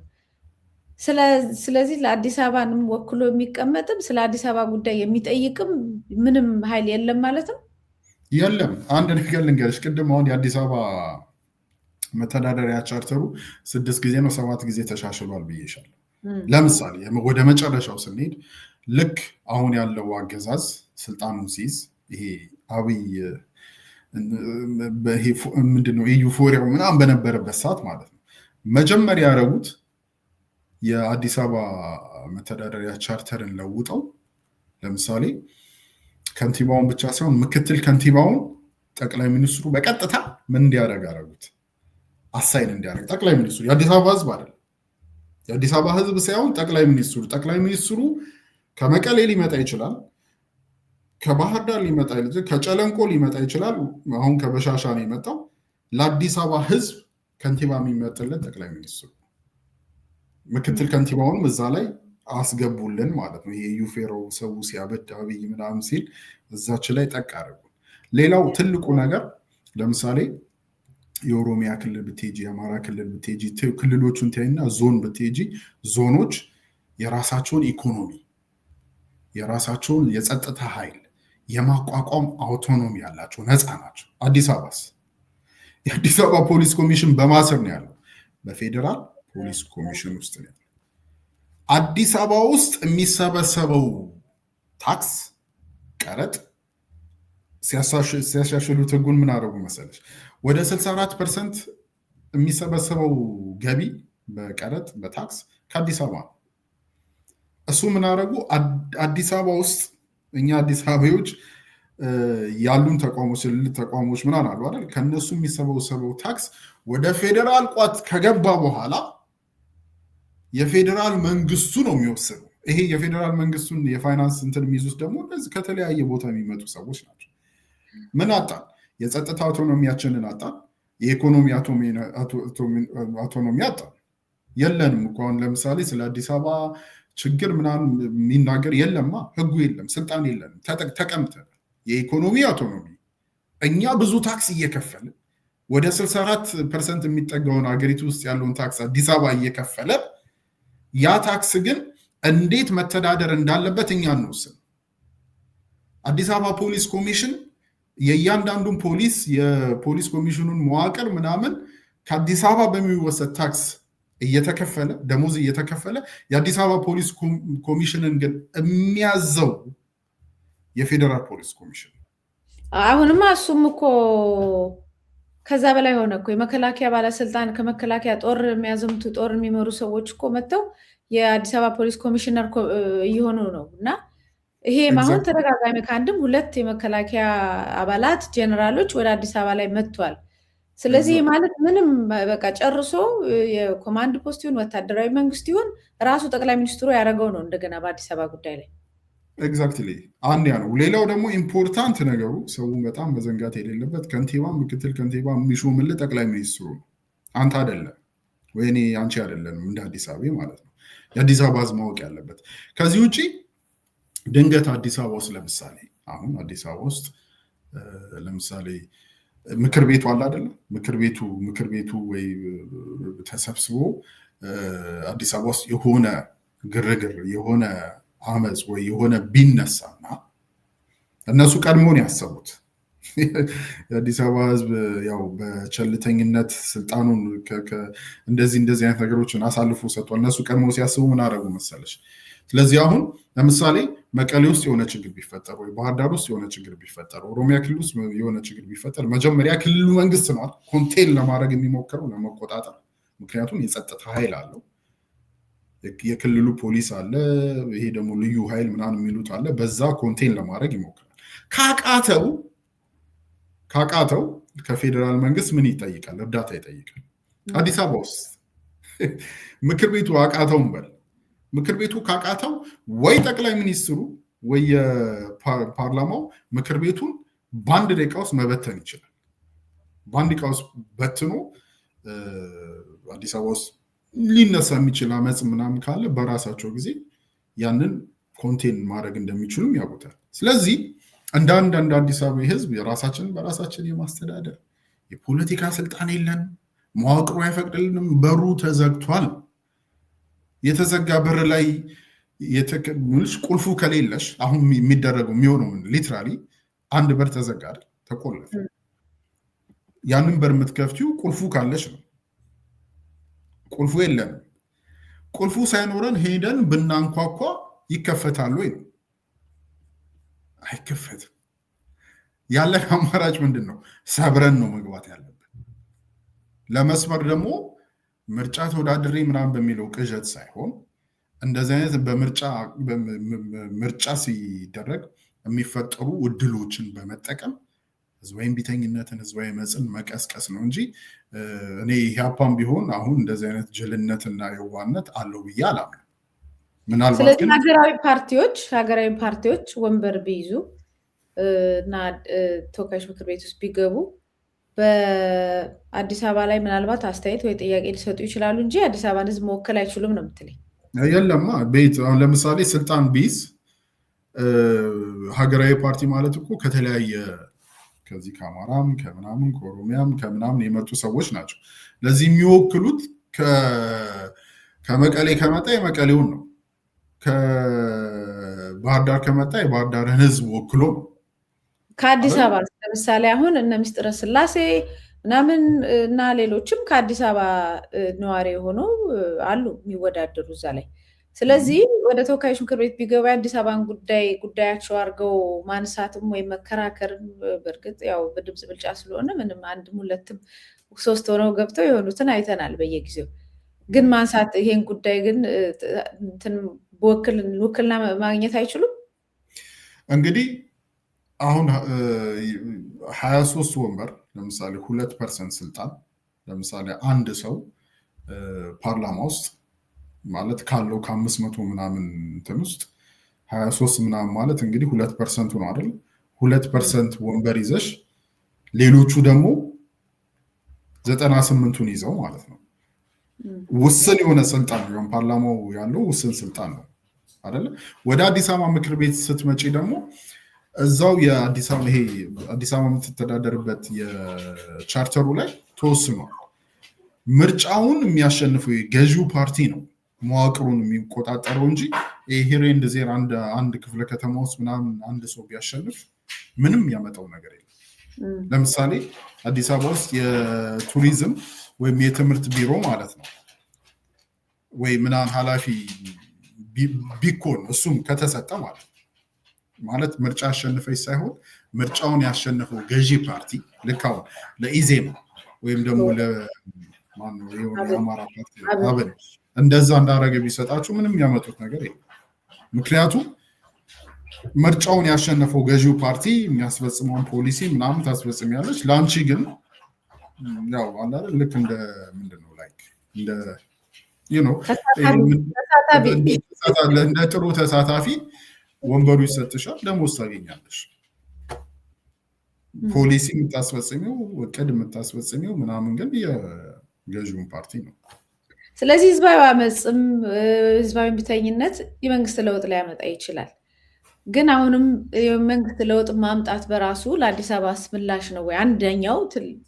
S1: ስለዚህ ለአዲስ አበባንም ወክሎ የሚቀመጥም ስለ አዲስ አበባ ጉዳይ የሚጠይቅም ምንም ኃይል የለም ማለት ነው።
S2: የለም። አንድ ነገር ልንገርሽ፣ ቅድም አሁን የአዲስ አበባ መተዳደሪያ ቻርተሩ 6 ጊዜ ነው 7 ጊዜ ተሻሽሏል ብዬሻለሁ። ለምሳሌ ወደ መጨረሻው ስንሄድ ልክ አሁን ያለው አገዛዝ ስልጣኑን ሲይዝ ይሄ አብይ ምንድነው ዩፎሪያው ምናምን በነበረበት ሰዓት ማለት ነው መጀመሪያ ያደረጉት የአዲስ አበባ መተዳደሪያ ቻርተርን ለውጠው ለምሳሌ ከንቲባውን ብቻ ሳይሆን ምክትል ከንቲባውን ጠቅላይ ሚኒስትሩ በቀጥታ ምን እንዲያደርግ አደረጉት? አሳይን እንዲያደርግ። ጠቅላይ ሚኒስትሩ የአዲስ አበባ ህዝብ አይደለም። የአዲስ አበባ ህዝብ ሳይሆን ጠቅላይ ሚኒስትሩ ከመቀሌ ሊመጣ ይችላል፣ ከባህር ዳር ሊመጣ ይችላል፣ ከጨለንቆ ሊመጣ ይችላል። አሁን ከበሻሻ ነው የመጣው። ለአዲስ አበባ ህዝብ ከንቲባ የሚመጥለት ጠቅላይ ሚኒስትሩ፣ ምክትል ከንቲባውንም እዛ ላይ አስገቡልን ማለት ነው። ይሄ ዩፌሮ ሰው ሲያበድ አብይ ምናምን ሲል እዛች ላይ ጠቅ አደረጉ። ሌላው ትልቁ ነገር ለምሳሌ የኦሮሚያ ክልል ብትሄጂ፣ የአማራ ክልል ብትሄጂ፣ ክልሎቹን ታይና ዞን ብትሄጂ ዞኖች የራሳቸውን ኢኮኖሚ፣ የራሳቸውን የጸጥታ ኃይል የማቋቋም አውቶኖሚ ያላቸው ነፃ ናቸው። አዲስ አበባስ የአዲስ አበባ ፖሊስ ኮሚሽን በማሰር ነው ያለው፣ በፌዴራል ፖሊስ ኮሚሽን ውስጥ ነው ያለው። አዲስ አበባ ውስጥ የሚሰበሰበው ታክስ ቀረጥ ሲያሻሽሉት ህጉን ምን አደረጉ መሰለሽ? ወደ 64% የሚሰበሰበው ገቢ በቀረጥ በታክስ ከአዲስ አበባ ነው። እሱ ምን አደረጉ? አዲስ አበባ ውስጥ እኛ አዲስ አበባዎች ያሉን ተቋሞች ምናምን አሉ አይደል? ከነሱ የሚሰበሰበው ታክስ ወደ ፌዴራል ቋት ከገባ በኋላ የፌዴራል መንግስቱ ነው የሚወስነው። ይሄ የፌዴራል መንግስቱን የፋይናንስ እንትን የሚይዙት ደግሞ ከተለያየ ቦታ የሚመጡ ሰዎች ናቸው። ምን አጣን? የጸጥታ አውቶኖሚያችንን አጣን። የኢኮኖሚ አውቶኖሚ አጣን። የለንም እኮ አሁን ለምሳሌ ስለ አዲስ አበባ ችግር ምናምን የሚናገር የለማ። ህጉ የለም፣ ስልጣን የለንም፣ ተቀምጠን። የኢኮኖሚ አውቶኖሚ እኛ ብዙ ታክስ እየከፈልን ወደ 64% የሚጠጋውን ሀገሪቱ ውስጥ ያለውን ታክስ አዲስ አበባ እየከፈለ ያ ታክስ ግን እንዴት መተዳደር እንዳለበት እኛ እንወስን። አዲስ አበባ ፖሊስ ኮሚሽን የእያንዳንዱን ፖሊስ የፖሊስ ኮሚሽኑን መዋቅር ምናምን ከአዲስ አበባ በሚወሰድ ታክስ እየተከፈለ ደሞዝ እየተከፈለ የአዲስ አበባ ፖሊስ ኮሚሽንን ግን የሚያዘው የፌዴራል ፖሊስ ኮሚሽን።
S1: አሁንማ እሱም እኮ ከዛ በላይ ሆነ እኮ። የመከላከያ ባለስልጣን ከመከላከያ ጦር የሚያዘምቱ ጦር የሚመሩ ሰዎች እኮ መጥተው የአዲስ አበባ ፖሊስ ኮሚሽነር እየሆኑ ነው። እና ይሄም አሁን ተደጋጋሚ ከአንድም 2 የመከላከያ አባላት ጄኔራሎች ወደ አዲስ አበባ ላይ መጥቷል። ስለዚህ ማለት ምንም በቃ ጨርሶ የኮማንድ ፖስት ይሁን ወታደራዊ መንግስት ይሁን ራሱ ጠቅላይ ሚኒስትሩ ያደረገው ነው እንደገና በአዲስ አበባ ጉዳይ ላይ።
S2: ኤግዛክትሊ አንድ ያ ነው። ሌላው ደግሞ ኢምፖርታንት ነገሩ ሰው በጣም መዘንጋት የሌለበት ከንቲባ፣ ምክትል ከንቲባ የሚሾምልህ ጠቅላይ ሚኒስትሩ ነው፣ አንተ አይደለም ወይ እኔ አንቺ አይደለንም፣ እንደ አዲስ አበባ ማለት ነው። የአዲስ አበባ ህዝብ ማወቅ ያለበት። ከዚህ ውጭ ድንገት አዲስ አበባ ውስጥ ለምሳሌ አሁን አዲስ አበባ ውስጥ ለምሳሌ ምክር ቤቱ አለ አይደለም፣ ምክር ቤቱ ወይ ተሰብስቦ አዲስ አበባ ውስጥ የሆነ ግርግር የሆነ አመፅ ወይ የሆነ ቢነሳና እነሱ ቀድሞን ያሰቡት የአዲስ አበባ ህዝብ ያው በቸልተኝነት ስልጣኑን እንደዚህ አይነት ነገሮችን አሳልፎ ሰጥቷል። እነሱ ቀድሞ ሲያስቡ ምን አደረጉ መሰለሽ? ስለዚህ አሁን ለምሳሌ መቀሌ ውስጥ የሆነ ችግር ቢፈጠር ወይ ባህር ዳር ውስጥ የሆነ ችግር ቢፈጠር፣ ኦሮሚያ ክልል ውስጥ የሆነ ችግር ቢፈጠር መጀመሪያ ክልሉ መንግስት ነው ኮንቴል ለማድረግ የሚሞክረው ለመቆጣጠር። ምክንያቱም የጸጥታ ኃይል አለው። የክልሉ ፖሊስ አለ፣ ይሄ ደግሞ ልዩ ኃይል ምናምን የሚሉት አለ። በዛ ኮንቴን ለማድረግ ይሞክራል። ካቃተው ከፌዴራል መንግስት ምን ይጠይቃል? እርዳታ ይጠይቃል። አዲስ አበባ ውስጥ ምክር ቤቱ አቃተውን በል ምክር ቤቱ ካቃተው ወይ ጠቅላይ ሚኒስትሩ ወይ የፓርላማው ምክር ቤቱን በአንድ ደቂቃ ውስጥ መበተን ይችላል። በአንድ ደቂቃ ውስጥ በትኖ አዲስ አበባ ውስጥ ሊነሳ የሚችል አመፅ ምናምን ካለ በራሳቸው ጊዜ ያንን ኮንቴን ማድረግ እንደሚችሉም ያውቁታል። ስለዚህ እንደ አንዳንድ አዲስ አበባ ህዝብ የራሳችንን በራሳችን የማስተዳደር የፖለቲካ ስልጣን የለንም፣ መዋቅሩ አይፈቅድልንም፣ በሩ ተዘግቷል። የተዘጋ በር ላይ ቁልፉ ከሌለሽ አሁን የሚደረገው የሚሆነው ሊትራሊ አንድ በር ተዘጋ አይደል? ተቆለፈ። ያንን በር የምትከፍቲው ቁልፉ ካለሽ ነው። ቁልፉ የለንም። ቁልፉ ሳይኖረን ሄደን ብናንኳኳ ይከፈታል ወይ? አይከፈትም። ያለን አማራጭ ምንድን ነው? ሰብረን ነው መግባት ያለብን። ለመስመር ደግሞ ምርጫ ተወዳድሬ ምናምን በሚለው ቅዠት ሳይሆን እንደዚህ አይነት ምርጫ ሲደረግ የሚፈጠሩ እድሎችን በመጠቀም ህዝባዊ ቢተኝነትን ህዝባዊ መፅን መቀስቀስ ነው እንጂ እኔ ኢህአፓም ቢሆን አሁን እንደዚህ አይነት ጅልነትና የዋነት አለው ብዬ አላምንም። ምናልባት
S1: ስለዚህ ሀገራዊ ፓርቲዎች ወንበር ቢይዙ እና ተወካዮች ምክር ቤት ውስጥ ቢገቡ በአዲስ አበባ ላይ ምናልባት አስተያየት ወይ ጥያቄ ሊሰጡ ይችላሉ እንጂ አዲስ አበባን ህዝብ መወከል አይችሉም ነው የምትለኝ?
S2: የለማ ቤት አሁን ለምሳሌ ስልጣን ቢይዝ ሀገራዊ ፓርቲ ማለት እኮ ከተለያየ ከዚህ ከአማራም ከምናምን ከኦሮሚያም ከምናምን የመጡ ሰዎች ናቸው። ለዚህ የሚወክሉት ከመቀሌ ከመጣ የመቀሌውን ነው፣ ከባህር ዳር ከመጣ የባህር ዳርን ህዝብ ወክሎ ነው።
S1: ከአዲስ አበባ ለምሳሌ አሁን እነ ምስጢረ ስላሴ ምናምን እና ሌሎችም ከአዲስ አበባ ነዋሪ የሆነው አሉ የሚወዳደሩ እዛ ላይ። ስለዚህ ወደ ተወካዮች ምክር ቤት ቢገባ የአዲስ አበባን ጉዳያቸው አድርገው ማንሳትም ወይም መከራከርም በእርግጥ ያው በድምፅ ብልጫ ስለሆነ ምንም አንድም ሁለትም ሶስት ሆነው ገብተው የሆኑትን አይተናል በየጊዜው። ግን ማንሳት ይሄን ጉዳይ ግን ውክልና ማግኘት አይችሉም።
S2: እንግዲህ አሁን 23 ወንበር ለምሳሌ 2% ስልጣን ለምሳሌ አንድ ሰው ፓርላማ ውስጥ ማለት ካለው ከ500 ምናምን እንትን ውስጥ 23 ምናምን ማለት እንግዲህ 2% ነው አይደል? 2% ወንበር ይዘሽ ሌሎቹ ደግሞ 98ቱን ይዘው ማለት ነው። ውስን የሆነ ስልጣን ነው ፓርላማው ያለው ውስን ስልጣን ነው አይደል? ወደ አዲስ አበባ ምክር ቤት ስትመጪ ደግሞ እዛው የአዲስ አበባ የምትተዳደርበት የቻርተሩ ላይ ተወስኗል። ምርጫውን የሚያሸንፈው ገዢው ፓርቲ ነው መዋቅሩን የሚቆጣጠረው እንጂ ሂሬንድ ዜር አንድ ክፍለ ከተማ ውስጥ ምናምን አንድ ሰው ቢያሸንፍ ምንም ያመጣው ነገር የለም። ለምሳሌ አዲስ አበባ ውስጥ የቱሪዝም ወይም የትምህርት ቢሮ ማለት ነው ወይ ምናምን ኃላፊ ቢኮን እሱም ከተሰጠ ማለት ምርጫ አሸንፈች ሳይሆን ምርጫውን ያሸነፈው ገዢ ፓርቲ ልክ አሁን ለኢዜማ ወይም ደግሞ ለአማራ ፓርቲ አብን እንደዛ እንዳረገ ቢሰጣችሁ ምንም ያመጡት ነገር የለም። ምክንያቱም ምርጫውን ያሸነፈው ገዢው ፓርቲ የሚያስፈጽመውን ፖሊሲ ምናምን ታስፈጽሚያለች። ለአንቺ ግን ያው አላረ ልክ እንደ ምንድነው ላይክ እንደ ጥሩ ተሳታፊ ወንበሩ ይሰጥሻል፣ ደሞዝ ታገኛለሽ። ፖሊሲ የምታስፈጽሚው እቅድ የምታስፈጽሚው ምናምን ግን የገዢውን ፓርቲ ነው።
S1: ስለዚህ ህዝባዊ አመፅም ህዝባዊ እምቢተኝነት የመንግስት ለውጥ ሊያመጣ ይችላል። ግን አሁንም የመንግስት ለውጥ ማምጣት በራሱ ለአዲስ አበባ ምላሽ ነው ወይ? አንደኛው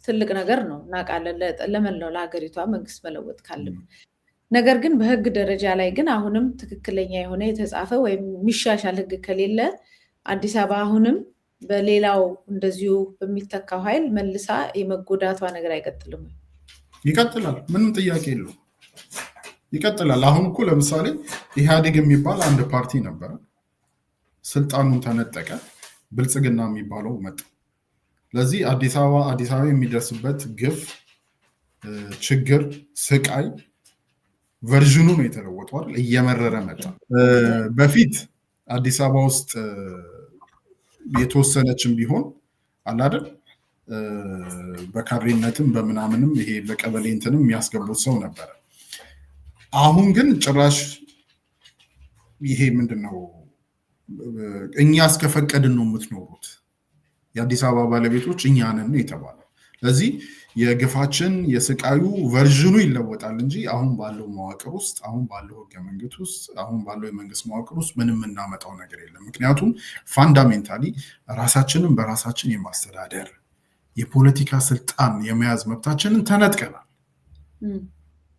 S1: ትልቅ ነገር ነው እናውቃለን፣ ለመላው ለሀገሪቷ መንግስት መለወጥ ካለብን። ነገር ግን በህግ ደረጃ ላይ ግን አሁንም ትክክለኛ የሆነ የተጻፈ ወይም የሚሻሻል ህግ ከሌለ አዲስ አበባ አሁንም በሌላው እንደዚሁ በሚተካው ኃይል መልሳ የመጎዳቷ ነገር አይቀጥልም?
S2: ይቀጥላል። ምንም ጥያቄ የለው፣ ይቀጥላል። አሁን እኮ ለምሳሌ ኢህአዴግ የሚባል አንድ ፓርቲ ነበረ፣ ስልጣኑን ተነጠቀ፣ ብልጽግና የሚባለው መጣ። ለዚህ አዲስ አበባ የሚደርስበት ግፍ፣ ችግር፣ ስቃይ ቨርዥኑ ነው የተለወጠው አይደል? እየመረረ መጣ። በፊት አዲስ አበባ ውስጥ የተወሰነችም ቢሆን አለ አይደል በካሬነትም በምናምንም ይሄ በቀበሌ እንትንም የሚያስገቡት ሰው ነበረ። አሁን ግን ጭራሽ ይሄ ምንድነው እኛ እስከፈቀድን ነው የምትኖሩት፣ የአዲስ አበባ ባለቤቶች እኛ ነን የተባለው። ስለዚህ የግፋችን የስቃዩ ቨርዥኑ ይለወጣል እንጂ አሁን ባለው መዋቅር ውስጥ አሁን ባለው ህገ መንግስት ውስጥ አሁን ባለው የመንግስት መዋቅር ውስጥ ምንም እናመጣው ነገር የለም። ምክንያቱም ፋንዳሜንታሊ ራሳችንን በራሳችን የማስተዳደር የፖለቲካ ስልጣን የመያዝ መብታችንን ተነጥቀናል።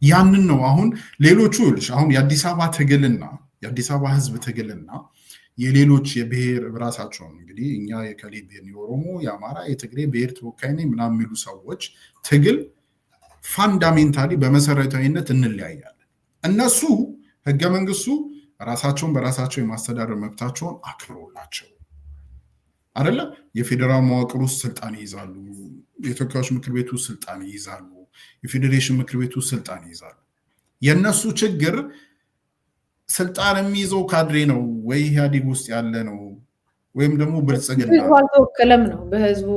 S2: ያንን ነው አሁን ሌሎቹ ይልሽ አሁን የአዲስ አበባ ትግልና የአዲስ አበባ ህዝብ ትግልና የሌሎች የብሔር ራሳቸውን እንግዲህ እኛ የከሌ ብሔር የኦሮሞ የአማራ የትግሬ ብሔር ተወካይ ነኝ ምናምን የሚሉ ሰዎች ትግል ፋንዳሜንታሊ በመሰረታዊነት እንለያያለን። እነሱ ህገ መንግስቱ ራሳቸውን በራሳቸው የማስተዳደር መብታቸውን አክብሮላቸው አይደለ የፌዴራል መዋቅር ውስጥ ስልጣን ይይዛሉ፣ የተወካዮች ምክር ቤት ውስጥ ስልጣን ይይዛሉ፣ የፌዴሬሽን ምክር ቤት ውስጥ ስልጣን ይይዛሉ። የነሱ ችግር ስልጣን የሚይዘው ካድሬ ነው ወይ ኢህአዴግ ውስጥ ያለ ነው ወይም ደግሞ ብልጽግና
S1: አልተወከለም ነው በህዝቡ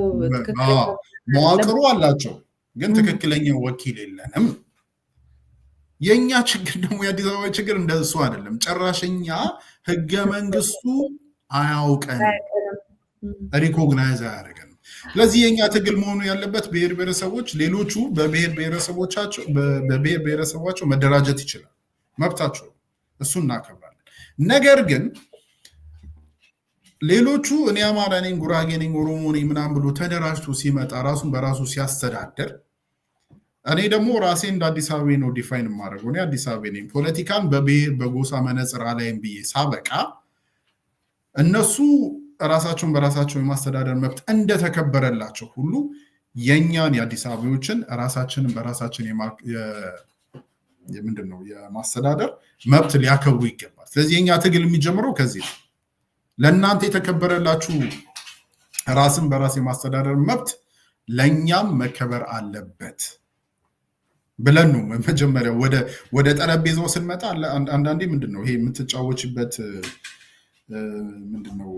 S2: መዋቅሩ አላቸው ግን ትክክለኛ ወኪል የለንም። የኛ ችግር ደግሞ የአዲስ አበባ ችግር እንደሱ አይደለም። ጭራሽኛ ህገ መንግስቱ አያውቀን ሪኮግናይዝ አያደርገንም። ስለዚህ የኛ ትግል መሆኑ ያለበት ብሔር ብሔረሰቦች ሌሎቹ በብሔር ብሔረሰቦቻቸው መደራጀት ይችላል፣ መብታቸው እሱ እናከብራለን። ነገር ግን ሌሎቹ እኔ አማራ ነኝ ጉራጌ ነኝ ኦሮሞ ነኝ ምናምን ብሎ ተደራጅቶ ሲመጣ ራሱን በራሱ ሲያስተዳደር እኔ ደግሞ ራሴ እንደ አዲስ አበባ ነው ዲፋይን የማደርገው። እኔ አዲስ አበባ ነኝ ፖለቲካን በብሔር በጎሳ መነጽር አላይም ብዬ ሳበቃ እነሱ ራሳቸውን በራሳቸው የማስተዳደር መብት እንደተከበረላቸው ሁሉ የኛን የአዲስ አበባዎችን ራሳችንን በራሳችን ምንድነው የማስተዳደር መብት ሊያከብሩ ይገባል። ስለዚህ የኛ ትግል የሚጀምረው ከዚህ ነው። ለእናንተ የተከበረላችሁ ራስን በራስ የማስተዳደር መብት ለኛም መከበር አለበት ብለን ነው መጀመሪያ ወደ ጠረጴዛው ስንመጣ። አንዳንዴ ምንድነው ይሄ የምትጫወችበት ምንድነው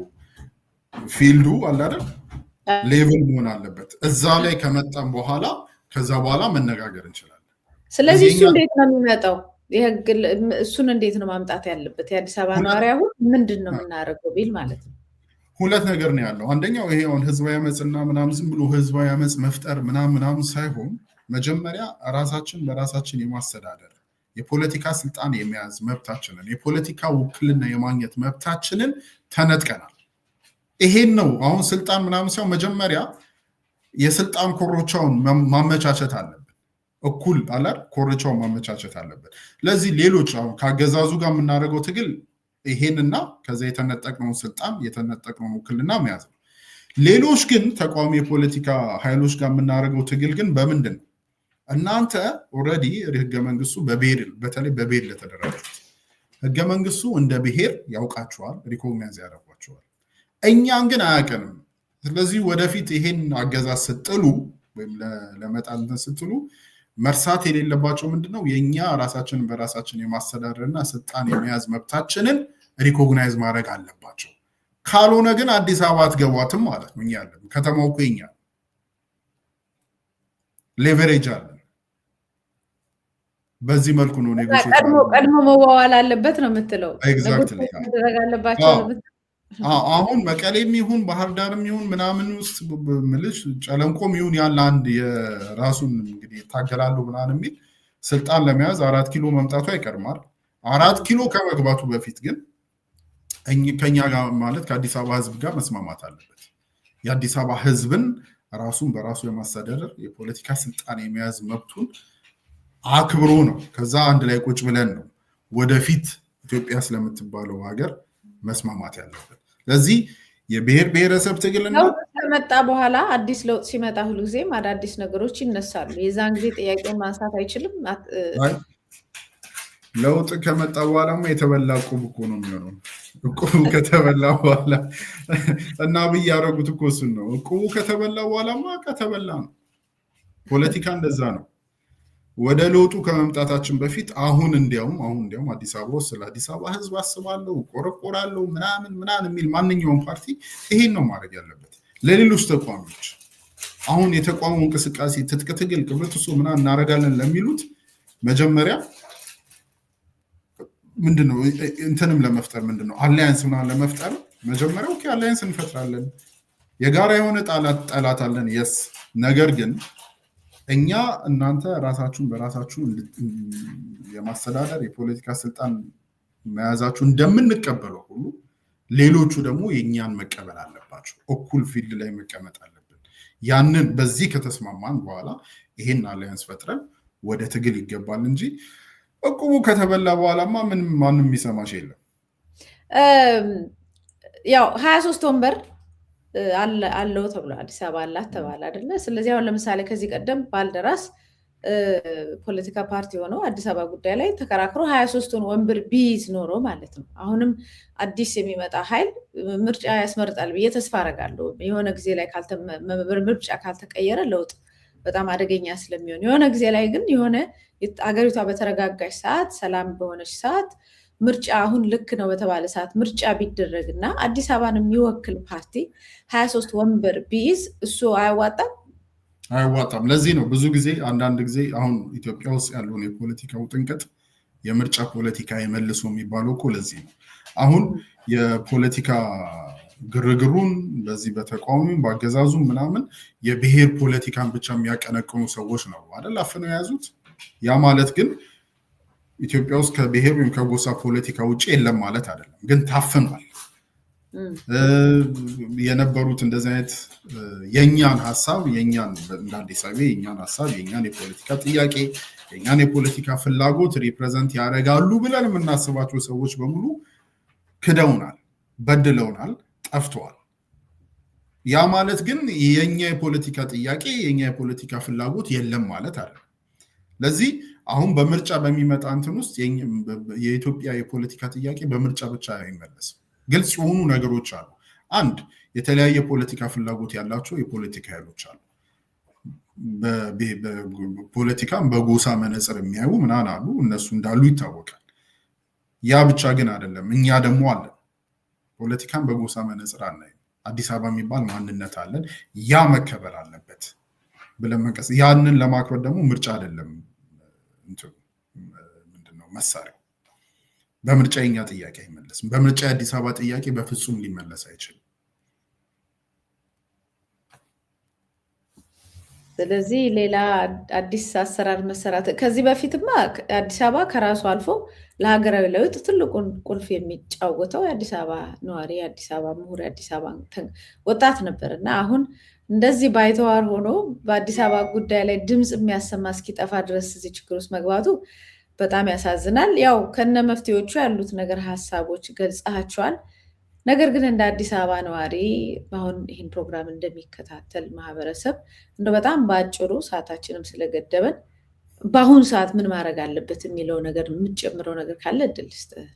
S2: ፊልዱ አለ አይደል ሌቭል መሆን አለበት። እዛ ላይ ከመጣን በኋላ ከዛ በኋላ መነጋገር እንችላለን።
S1: ስለዚህ እሱ እንዴት ነው የሚመጣው? እሱን እንዴት ነው ማምጣት ያለበት? የአዲስ አበባ ነዋሪ አሁን ምንድን ነው የምናደርገው ቢል ማለት ነው
S2: ሁለት ነገር ነው ያለው። አንደኛው ይሄ አሁን ህዝባዊ አመፅና ምናምን ዝም ብሎ ህዝባዊ አመፅ መፍጠር ምናምን ሳይሆን መጀመሪያ ራሳችን በራሳችን የማስተዳደር የፖለቲካ ስልጣን የመያዝ መብታችንን የፖለቲካ ውክልና የማግኘት መብታችንን ተነጥቀናል። ይሄን ነው አሁን ስልጣን ምናምን ሳይሆን መጀመሪያ የስልጣን ኮሮቻውን ማመቻቸት አለብን። እኩል አላር ኮሮቻውን ማመቻቸት አለብን። ለዚህ ሌሎች አሁን ካገዛዙ ጋር የምናደርገው ትግል ይሄንና ከዛ የተነጠቅነውን ስልጣን የተነጠቅነውን ውክልና መያዝ ነው። ሌሎች ግን ተቃዋሚ የፖለቲካ ኃይሎች ጋር የምናደርገው ትግል ግን በምንድን ነው? እናንተ ኦልሬዲ ህገ መንግስቱ በተለይ በብሔር ለተደራጁት ህገ መንግስቱ እንደ ብሔር ያውቃቸዋል፣ ሪኮግናይዝ ያደርጓቸዋል። እኛን ግን አያውቅንም። ስለዚህ ወደፊት ይሄን አገዛዝ ስትጥሉ ወይም ለመጣል ስትሉ መርሳት የሌለባቸው ምንድነው የኛ ራሳችንን በራሳችን የማስተዳደርና ስልጣን የመያዝ መብታችንን ሪኮግናይዝ ማድረግ አለባቸው። ካልሆነ ግን አዲስ አበባ አትገቧትም ማለት ነው። እኛ ያለን ከተማው እኮ የኛ ሌቨሬጅ አለን። በዚህ መልኩ ነው ኔጎሽዬት
S1: ቀድሞ መዋዋል አለበት ነው የምትለው።
S2: ኤግዛክትሊ
S1: ማድረግ አለባቸው።
S2: አሁን መቀሌም ይሁን ባህር ዳርም ይሁን ምናምን ውስጥ ምልሽ ጨለንቆም ይሁን ያለ አንድ የራሱን እንግዲህ ታገላሉ ምናምን የሚል ስልጣን ለመያዝ 4 ኪሎ መምጣቱ አይቀርማል። 4 ኪሎ ከመግባቱ በፊት ግን ከኛ ጋር ማለት ከአዲስ አበባ ህዝብ ጋር መስማማት አለበት። የአዲስ አበባ ህዝብን ራሱን በራሱ የማስተዳደር የፖለቲካ ስልጣን የመያዝ መብቱን አክብሮ ነው ከዛ አንድ ላይ ቁጭ ብለን ነው ወደፊት ኢትዮጵያ ስለምትባለው ሀገር መስማማት ያለበት። ለዚህ የብሔር ብሔረሰብ ትግልና
S1: ከመጣ በኋላ አዲስ ለውጥ ሲመጣ ሁልጊዜም አዳዲስ ነገሮች ይነሳሉ። የዛን ጊዜ ጥያቄውን ማንሳት አይችልም።
S2: ለውጥ ከመጣ በኋላማ የተበላ ዕቁብ እኮ ነው የሚሆነው። ዕቁቡ ከተበላ በኋላ እና ብያረጉት እኮ እሱን ነው። ዕቁቡ ከተበላ በኋላማ ከተበላ ነው። ፖለቲካ እንደዛ ነው። ወደ ለውጡ ከመምጣታችን በፊት አሁን እንዲያውም አዲስ አበባ ውስጥ ስለ አዲስ አበባ ህዝብ አስባለሁ ቆረቆራለሁ ምናምን የሚል ማንኛውም ፓርቲ ይሄን ነው ማድረግ ያለበት። ለሌሎች ተቋሞች አሁን የተቋሙ እንቅስቃሴ ትጥቅ ትግል ቅብርጥሶ ምናምን እናደርጋለን ለሚሉት መጀመሪያ ምንድነው እንትንም ለመፍጠር ምንድነው አላያንስ ምናምን ለመፍጠር መጀመሪያ ኦኬ አላያንስ እንፈጥራለን፣ የጋራ የሆነ ጠላት አለን የስ ነገር ግን እኛ እናንተ ራሳችሁን በራሳችሁ የማስተዳደር የፖለቲካ ስልጣን መያዛችሁ እንደምንቀበለው ሁሉ ሌሎቹ ደግሞ የኛን መቀበል አለባቸው። እኩል ፊልድ ላይ መቀመጥ አለብን። ያንን በዚህ ከተስማማን በኋላ ይሄን አላያንስ ፈጥረን ወደ ትግል ይገባል እንጂ እቁቡ ከተበላ በኋላማ ምንም ማንም የሚሰማሽ የለም።
S1: ያው 23 ወንበር አለው ተብሎ አዲስ አበባ አላት ተባለ አይደለ? ስለዚህ አሁን ለምሳሌ ከዚህ ቀደም ባልደራስ ፖለቲካ ፓርቲ ሆነው አዲስ አበባ ጉዳይ ላይ ተከራክሮ 23ቱን ወንበር ቢይዝ ኖሮ ማለት ነው አሁንም አዲስ የሚመጣ ኃይል ምርጫ ያስመርጣል ብዬ ተስፋ አደርጋለሁ። የሆነ ጊዜ ላይ ምርጫ ካልተቀየረ ለውጥ በጣም አደገኛ ስለሚሆን የሆነ ጊዜ ላይ ግን የሆነ አገሪቷ በተረጋጋች ሰዓት ሰላም በሆነች ሰዓት ምርጫ አሁን ልክ ነው በተባለ ሰዓት ምርጫ ቢደረግና አዲስ አበባን የሚወክል ፓርቲ 23 ወንበር ቢይዝ እሱ
S2: አይዋጣም። ለዚህ ነው ብዙ ጊዜ አንዳንድ ጊዜ አሁን ኢትዮጵያ ውስጥ ያለውን የፖለቲካ ውጥንቅጥ የምርጫ ፖለቲካ የመልሶ የሚባለው እኮ ለዚህ ነው። አሁን የፖለቲካ ግርግሩን በዚህ በተቃዋሚም በአገዛዙም ምናምን የብሔር ፖለቲካን ብቻ የሚያቀነቅኑ ሰዎች ነው አይደል አፍነው የያዙት። ያ ማለት ግን ኢትዮጵያ ውስጥ ከብሔር ወይም ከጎሳ ፖለቲካ ውጭ የለም ማለት አይደለም፣ ግን ታፍኗል። የነበሩት እንደዚህ አይነት የኛን ሀሳብ የኛን እንደ አዲስ አበባ የኛን ሀሳብ የኛን የፖለቲካ ጥያቄ የኛን የፖለቲካ ፍላጎት ሪፕሬዘንት ያደርጋሉ ብለን የምናስባቸው ሰዎች በሙሉ ክደውናል፣ በድለውናል፣ ጠፍተዋል። ያ ማለት ግን የኛ የፖለቲካ ጥያቄ የኛ የፖለቲካ ፍላጎት የለም ማለት አይደለም። ለዚህ አሁን በምርጫ በሚመጣ እንትን ውስጥ የኢትዮጵያ የፖለቲካ ጥያቄ በምርጫ ብቻ አይመለስም። ግልጽ የሆኑ ነገሮች አሉ። አንድ የተለያየ ፖለቲካ ፍላጎት ያላቸው የፖለቲካ ኃይሎች አሉ። ፖለቲካን በጎሳ መነጽር የሚያዩ ምናምን አሉ። እነሱ እንዳሉ ይታወቃል። ያ ብቻ ግን አይደለም። እኛ ደግሞ አለን። ፖለቲካን በጎሳ መነጽር አናይም። አዲስ አበባ የሚባል ማንነት አለን። ያ መከበር አለበት ብለን መንቀስ። ያንን ለማክበር ደግሞ ምርጫ አይደለም ምንድነው መሳሪያው። በምርጫ የኛ ጥያቄ አይመለስም። በምርጫ የአዲስ አበባ ጥያቄ በፍጹም ሊመለስ አይችልም።
S1: ስለዚህ ሌላ አዲስ አሰራር መሰራት ከዚህ በፊትማ አዲስ አበባ ከራሱ አልፎ ለሀገራዊ ለውጥ ትልቁን ቁልፍ የሚጫወተው የአዲስ አበባ ነዋሪ፣ የአዲስ አበባ ምሁር፣ የአዲስ አበባ ወጣት ነበር እና አሁን እንደዚህ ባይተዋር ሆኖ በአዲስ አበባ ጉዳይ ላይ ድምፅ የሚያሰማ እስኪጠፋ ድረስ እዚህ ችግር ውስጥ መግባቱ በጣም ያሳዝናል። ያው ከነ መፍትሄዎቹ ያሉት ነገር ሀሳቦች ገልጸሃቸዋል። ነገር ግን እንደ አዲስ አበባ ነዋሪ አሁን ይህን ፕሮግራም እንደሚከታተል ማህበረሰብ እንደው በጣም በአጭሩ ሰዓታችንም ስለገደበን በአሁኑ ሰዓት ምን ማድረግ አለበት የሚለው ነገር የምትጨምረው ነገር ካለ እድል ስጥህ።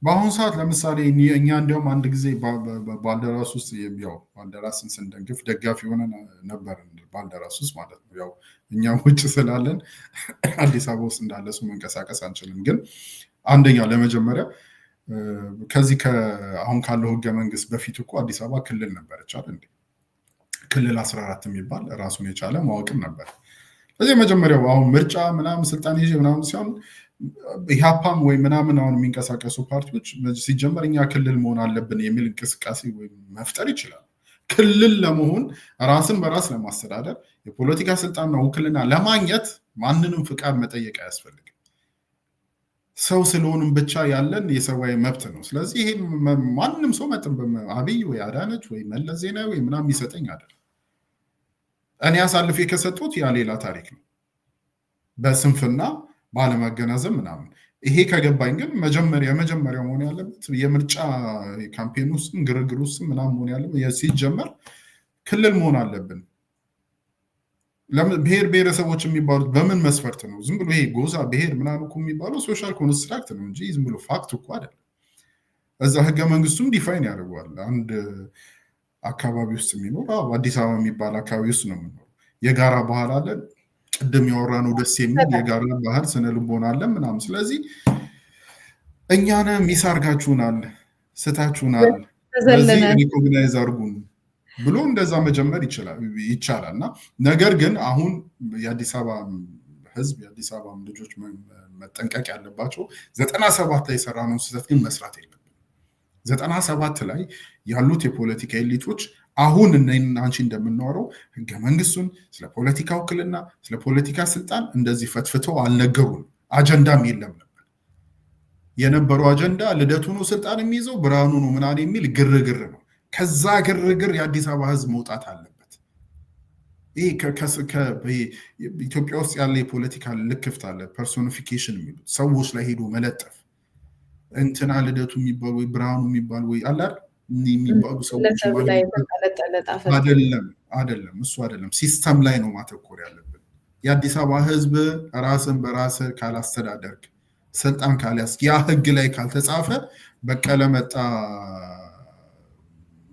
S2: በአሁኑ ሰዓት ለምሳሌ እኛ እንዲያውም አንድ ጊዜ ባልደራስ ውስጥ ያው ባልደራስን ስንደግፍ ደጋፊ ሆነ ነበር ባልደራስ ውስጥ ማለት ነው። ያው እኛ ውጭ ስላለን አዲስ አበባ ውስጥ እንዳለ ሰው መንቀሳቀስ አንችልም። ግን አንደኛ ለመጀመሪያ ከዚህ አሁን ካለው ህገ መንግስት በፊት እኮ አዲስ አበባ ክልል ነበረች አይደል? ክልል 14 የሚባል ራሱን የቻለ መዋቅር ነበር። ስለዚህ መጀመሪያው አሁን ምርጫ ምናምን ስልጣን ይዤ ምናምን ሲሆን ኢህአፓም ወይ ምናምን አሁን የሚንቀሳቀሱ ፓርቲዎች ሲጀመር እኛ ክልል መሆን አለብን የሚል እንቅስቃሴ ወይ መፍጠር ይችላል። ክልል ለመሆን ራስን በራስ ለማስተዳደር የፖለቲካ ስልጣንና ውክልና ለማግኘት ማንንም ፍቃድ መጠየቅ አያስፈልግም። ሰው ስለሆንም ብቻ ያለን የሰብአዊ መብት ነው። ስለዚህ ይሄ ማንም ሰው አብይ ወይ አዳነች ወይ መለስ ዜናዊ ወይ ምናምን የሚሰጠኝ አይደለም። እኔ አሳልፌ ከሰጡት ያ ሌላ ታሪክ ነው። በስንፍና ባለማገናዘብ ምናምን ይሄ ከገባኝ ግን የመጀመሪያው መሆን ያለበት የምርጫ ካምፔን ውስጥም ግርግር ውስጥም ምናምን መሆን ያለበት ሲጀመር ክልል መሆን አለብን። ብሔር ብሔረሰቦች የሚባሉት በምን መስፈርት ነው? ዝም ብሎ ይሄ ጎሳ ብሔር ምናምን እኮ የሚባለው ሶሻል ኮንስትራክት ነው እንጂ ዝም ብሎ ፋክት እኮ አይደለም። እዛ ህገ መንግስቱም ዲፋይን ያደርገዋል። አንድ አካባቢ ውስጥ የሚኖር አዲስ አበባ የሚባል አካባቢ ውስጥ ነው የምኖረው። የጋራ ባህል አለን፣ ቅድም ያወራነው ደስ የሚል የጋራ ባህል ስነ ልቦና አለ ምናምን። ስለዚህ እኛን ሚስ አድርጋችሁናል፣ ስታችሁናል፣ ስለዚህ ሪኮግናይዝ አድርጉን ብሎ እንደዛ መጀመር ይቻላል። እና ነገር ግን አሁን የአዲስ አበባ ህዝብ የአዲስ አበባ ልጆች መጠንቀቅ ያለባቸው 97 ላይ የሰራነውን ስህተት ግን መስራት የለብንም። 97 ላይ ያሉት የፖለቲካ ኤሊቶች አሁን አንቺ እንደምናወራው ህገ መንግስቱን ስለ ፖለቲካ ውክልና ስለ ፖለቲካ ስልጣን እንደዚህ ፈትፍተው አልነገሩን። አጀንዳም የለም ነበር የነበረው አጀንዳ ልደቱ ነው ስልጣን የሚይዘው ብርሃኑ ነው ምናምን የሚል ግርግር ነው። ከዛ ግርግር የአዲስ አበባ ህዝብ መውጣት አለበት። ይሄ ኢትዮጵያ ውስጥ ያለ የፖለቲካ ልክፍት አለ፣ ፐርሶኒፊኬሽን የሚሉት ሰዎች ላይ ሄዶ መለጠፍ እንትና ልደቱ የሚባል ወይ ብርሃኑ የሚባል ወይ አላር የሚባሉ ሰዎች አይደለም እሱ አይደለም። ሲስተም ላይ ነው ማተኮር ያለብን። የአዲስ አበባ ህዝብ ራስን በራስ ካላስተዳደርክ ስልጣን ካልያዝክ ያ ህግ ላይ ካልተጻፈ በቀለ መጣ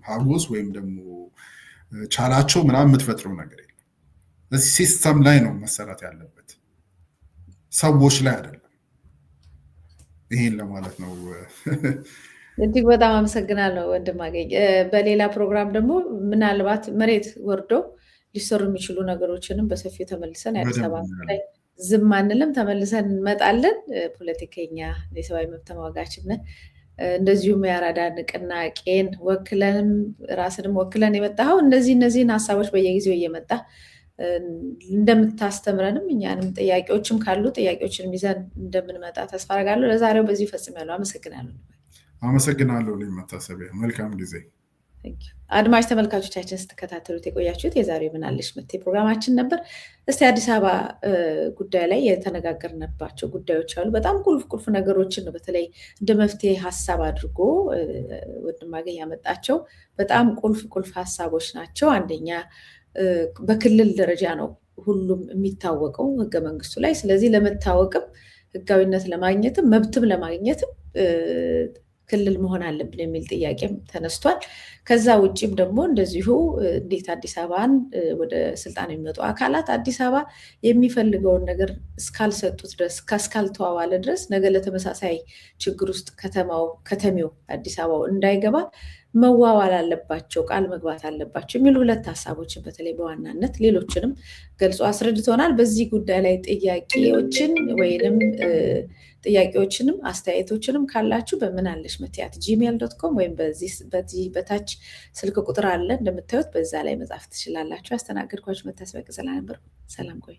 S2: ሀጎስ ወይም ደግሞ ቻላቸው ምናምን የምትፈጥረው ነገር የለም። እዚህ ሲስተም ላይ ነው መሰራት ያለበት፣ ሰዎች ላይ አይደለም። ይሄን ለማለት ነው።
S1: እጅግ በጣም አመሰግናለሁ ወንድማገኝ። በሌላ ፕሮግራም ደግሞ ምናልባት መሬት ወርዶ ሊሰሩ የሚችሉ ነገሮችንም በሰፊው ተመልሰን የአዲስ አበባ ላይ ዝም አንልም፣ ተመልሰን እንመጣለን። ፖለቲከኛ የሰብአዊ መብት ተሟጋችም ነን። እንደዚሁም የአራዳ ንቅናቄን ወክለንም ራስንም ወክለን የመጣኸው እነዚህን ሀሳቦች በየጊዜው እየመጣ እንደምታስተምረንም እኛንም ጥያቄዎችም ካሉ ጥያቄዎችን ይዘን እንደምንመጣ ተስፋ አደርጋለሁ። ለዛሬው በዚህ ፈጽሜያለሁ።
S2: አመሰግናለሁ። መታሰቢያ መልካም ጊዜ።
S1: አድማጭ ተመልካቾቻችን ስትከታተሉት የቆያችሁት የዛሬው ምን አለሽ መቴ ፕሮግራማችን ነበር። እስቲ አዲስ አበባ ጉዳይ ላይ የተነጋገርንባቸው ጉዳዮች አሉ። በጣም ቁልፍ ነገሮችን ነው በተለይ እንደ መፍትሄ ሀሳብ አድርጎ ወንድማገኝ ያመጣቸው በጣም ቁልፍ ሀሳቦች ናቸው። አንደኛ በክልል ደረጃ ነው ሁሉም የሚታወቀው ህገ መንግስቱ ላይ። ስለዚህ ለመታወቅም ህጋዊነት ለማግኘትም መብትም ለማግኘትም ክልል መሆን አለብን የሚል ጥያቄም ተነስቷል። ከዛ ውጭም ደግሞ እንደዚሁ እንዴት አዲስ አበባን ወደ ስልጣን የሚመጡ አካላት አዲስ አበባ የሚፈልገውን ነገር እስካልሰጡት ድረስ እስካልተዋዋለ ድረስ ነገ ለተመሳሳይ ችግር ውስጥ ከተሜው አዲስ አበባው እንዳይገባ መዋዋል አለባቸው፣ ቃል መግባት አለባቸው የሚሉ ሁለት ሀሳቦችን በተለይ በዋናነት ሌሎችንም ገልጾ አስረድቶናል። በዚህ ጉዳይ ላይ ጥያቄዎችንም አስተያየቶችንም ካላችሁ በምናለሽመቴ@gmail.com ወይም በዚህ በታች ስልክ ቁጥር አለ እንደምታዩት በዛ ላይ መጻፍ ትችላላችሁ። ያስተናገድኳችሁ መታሰቢያ ቅጽላ ነበር። ሰላም ቆይ።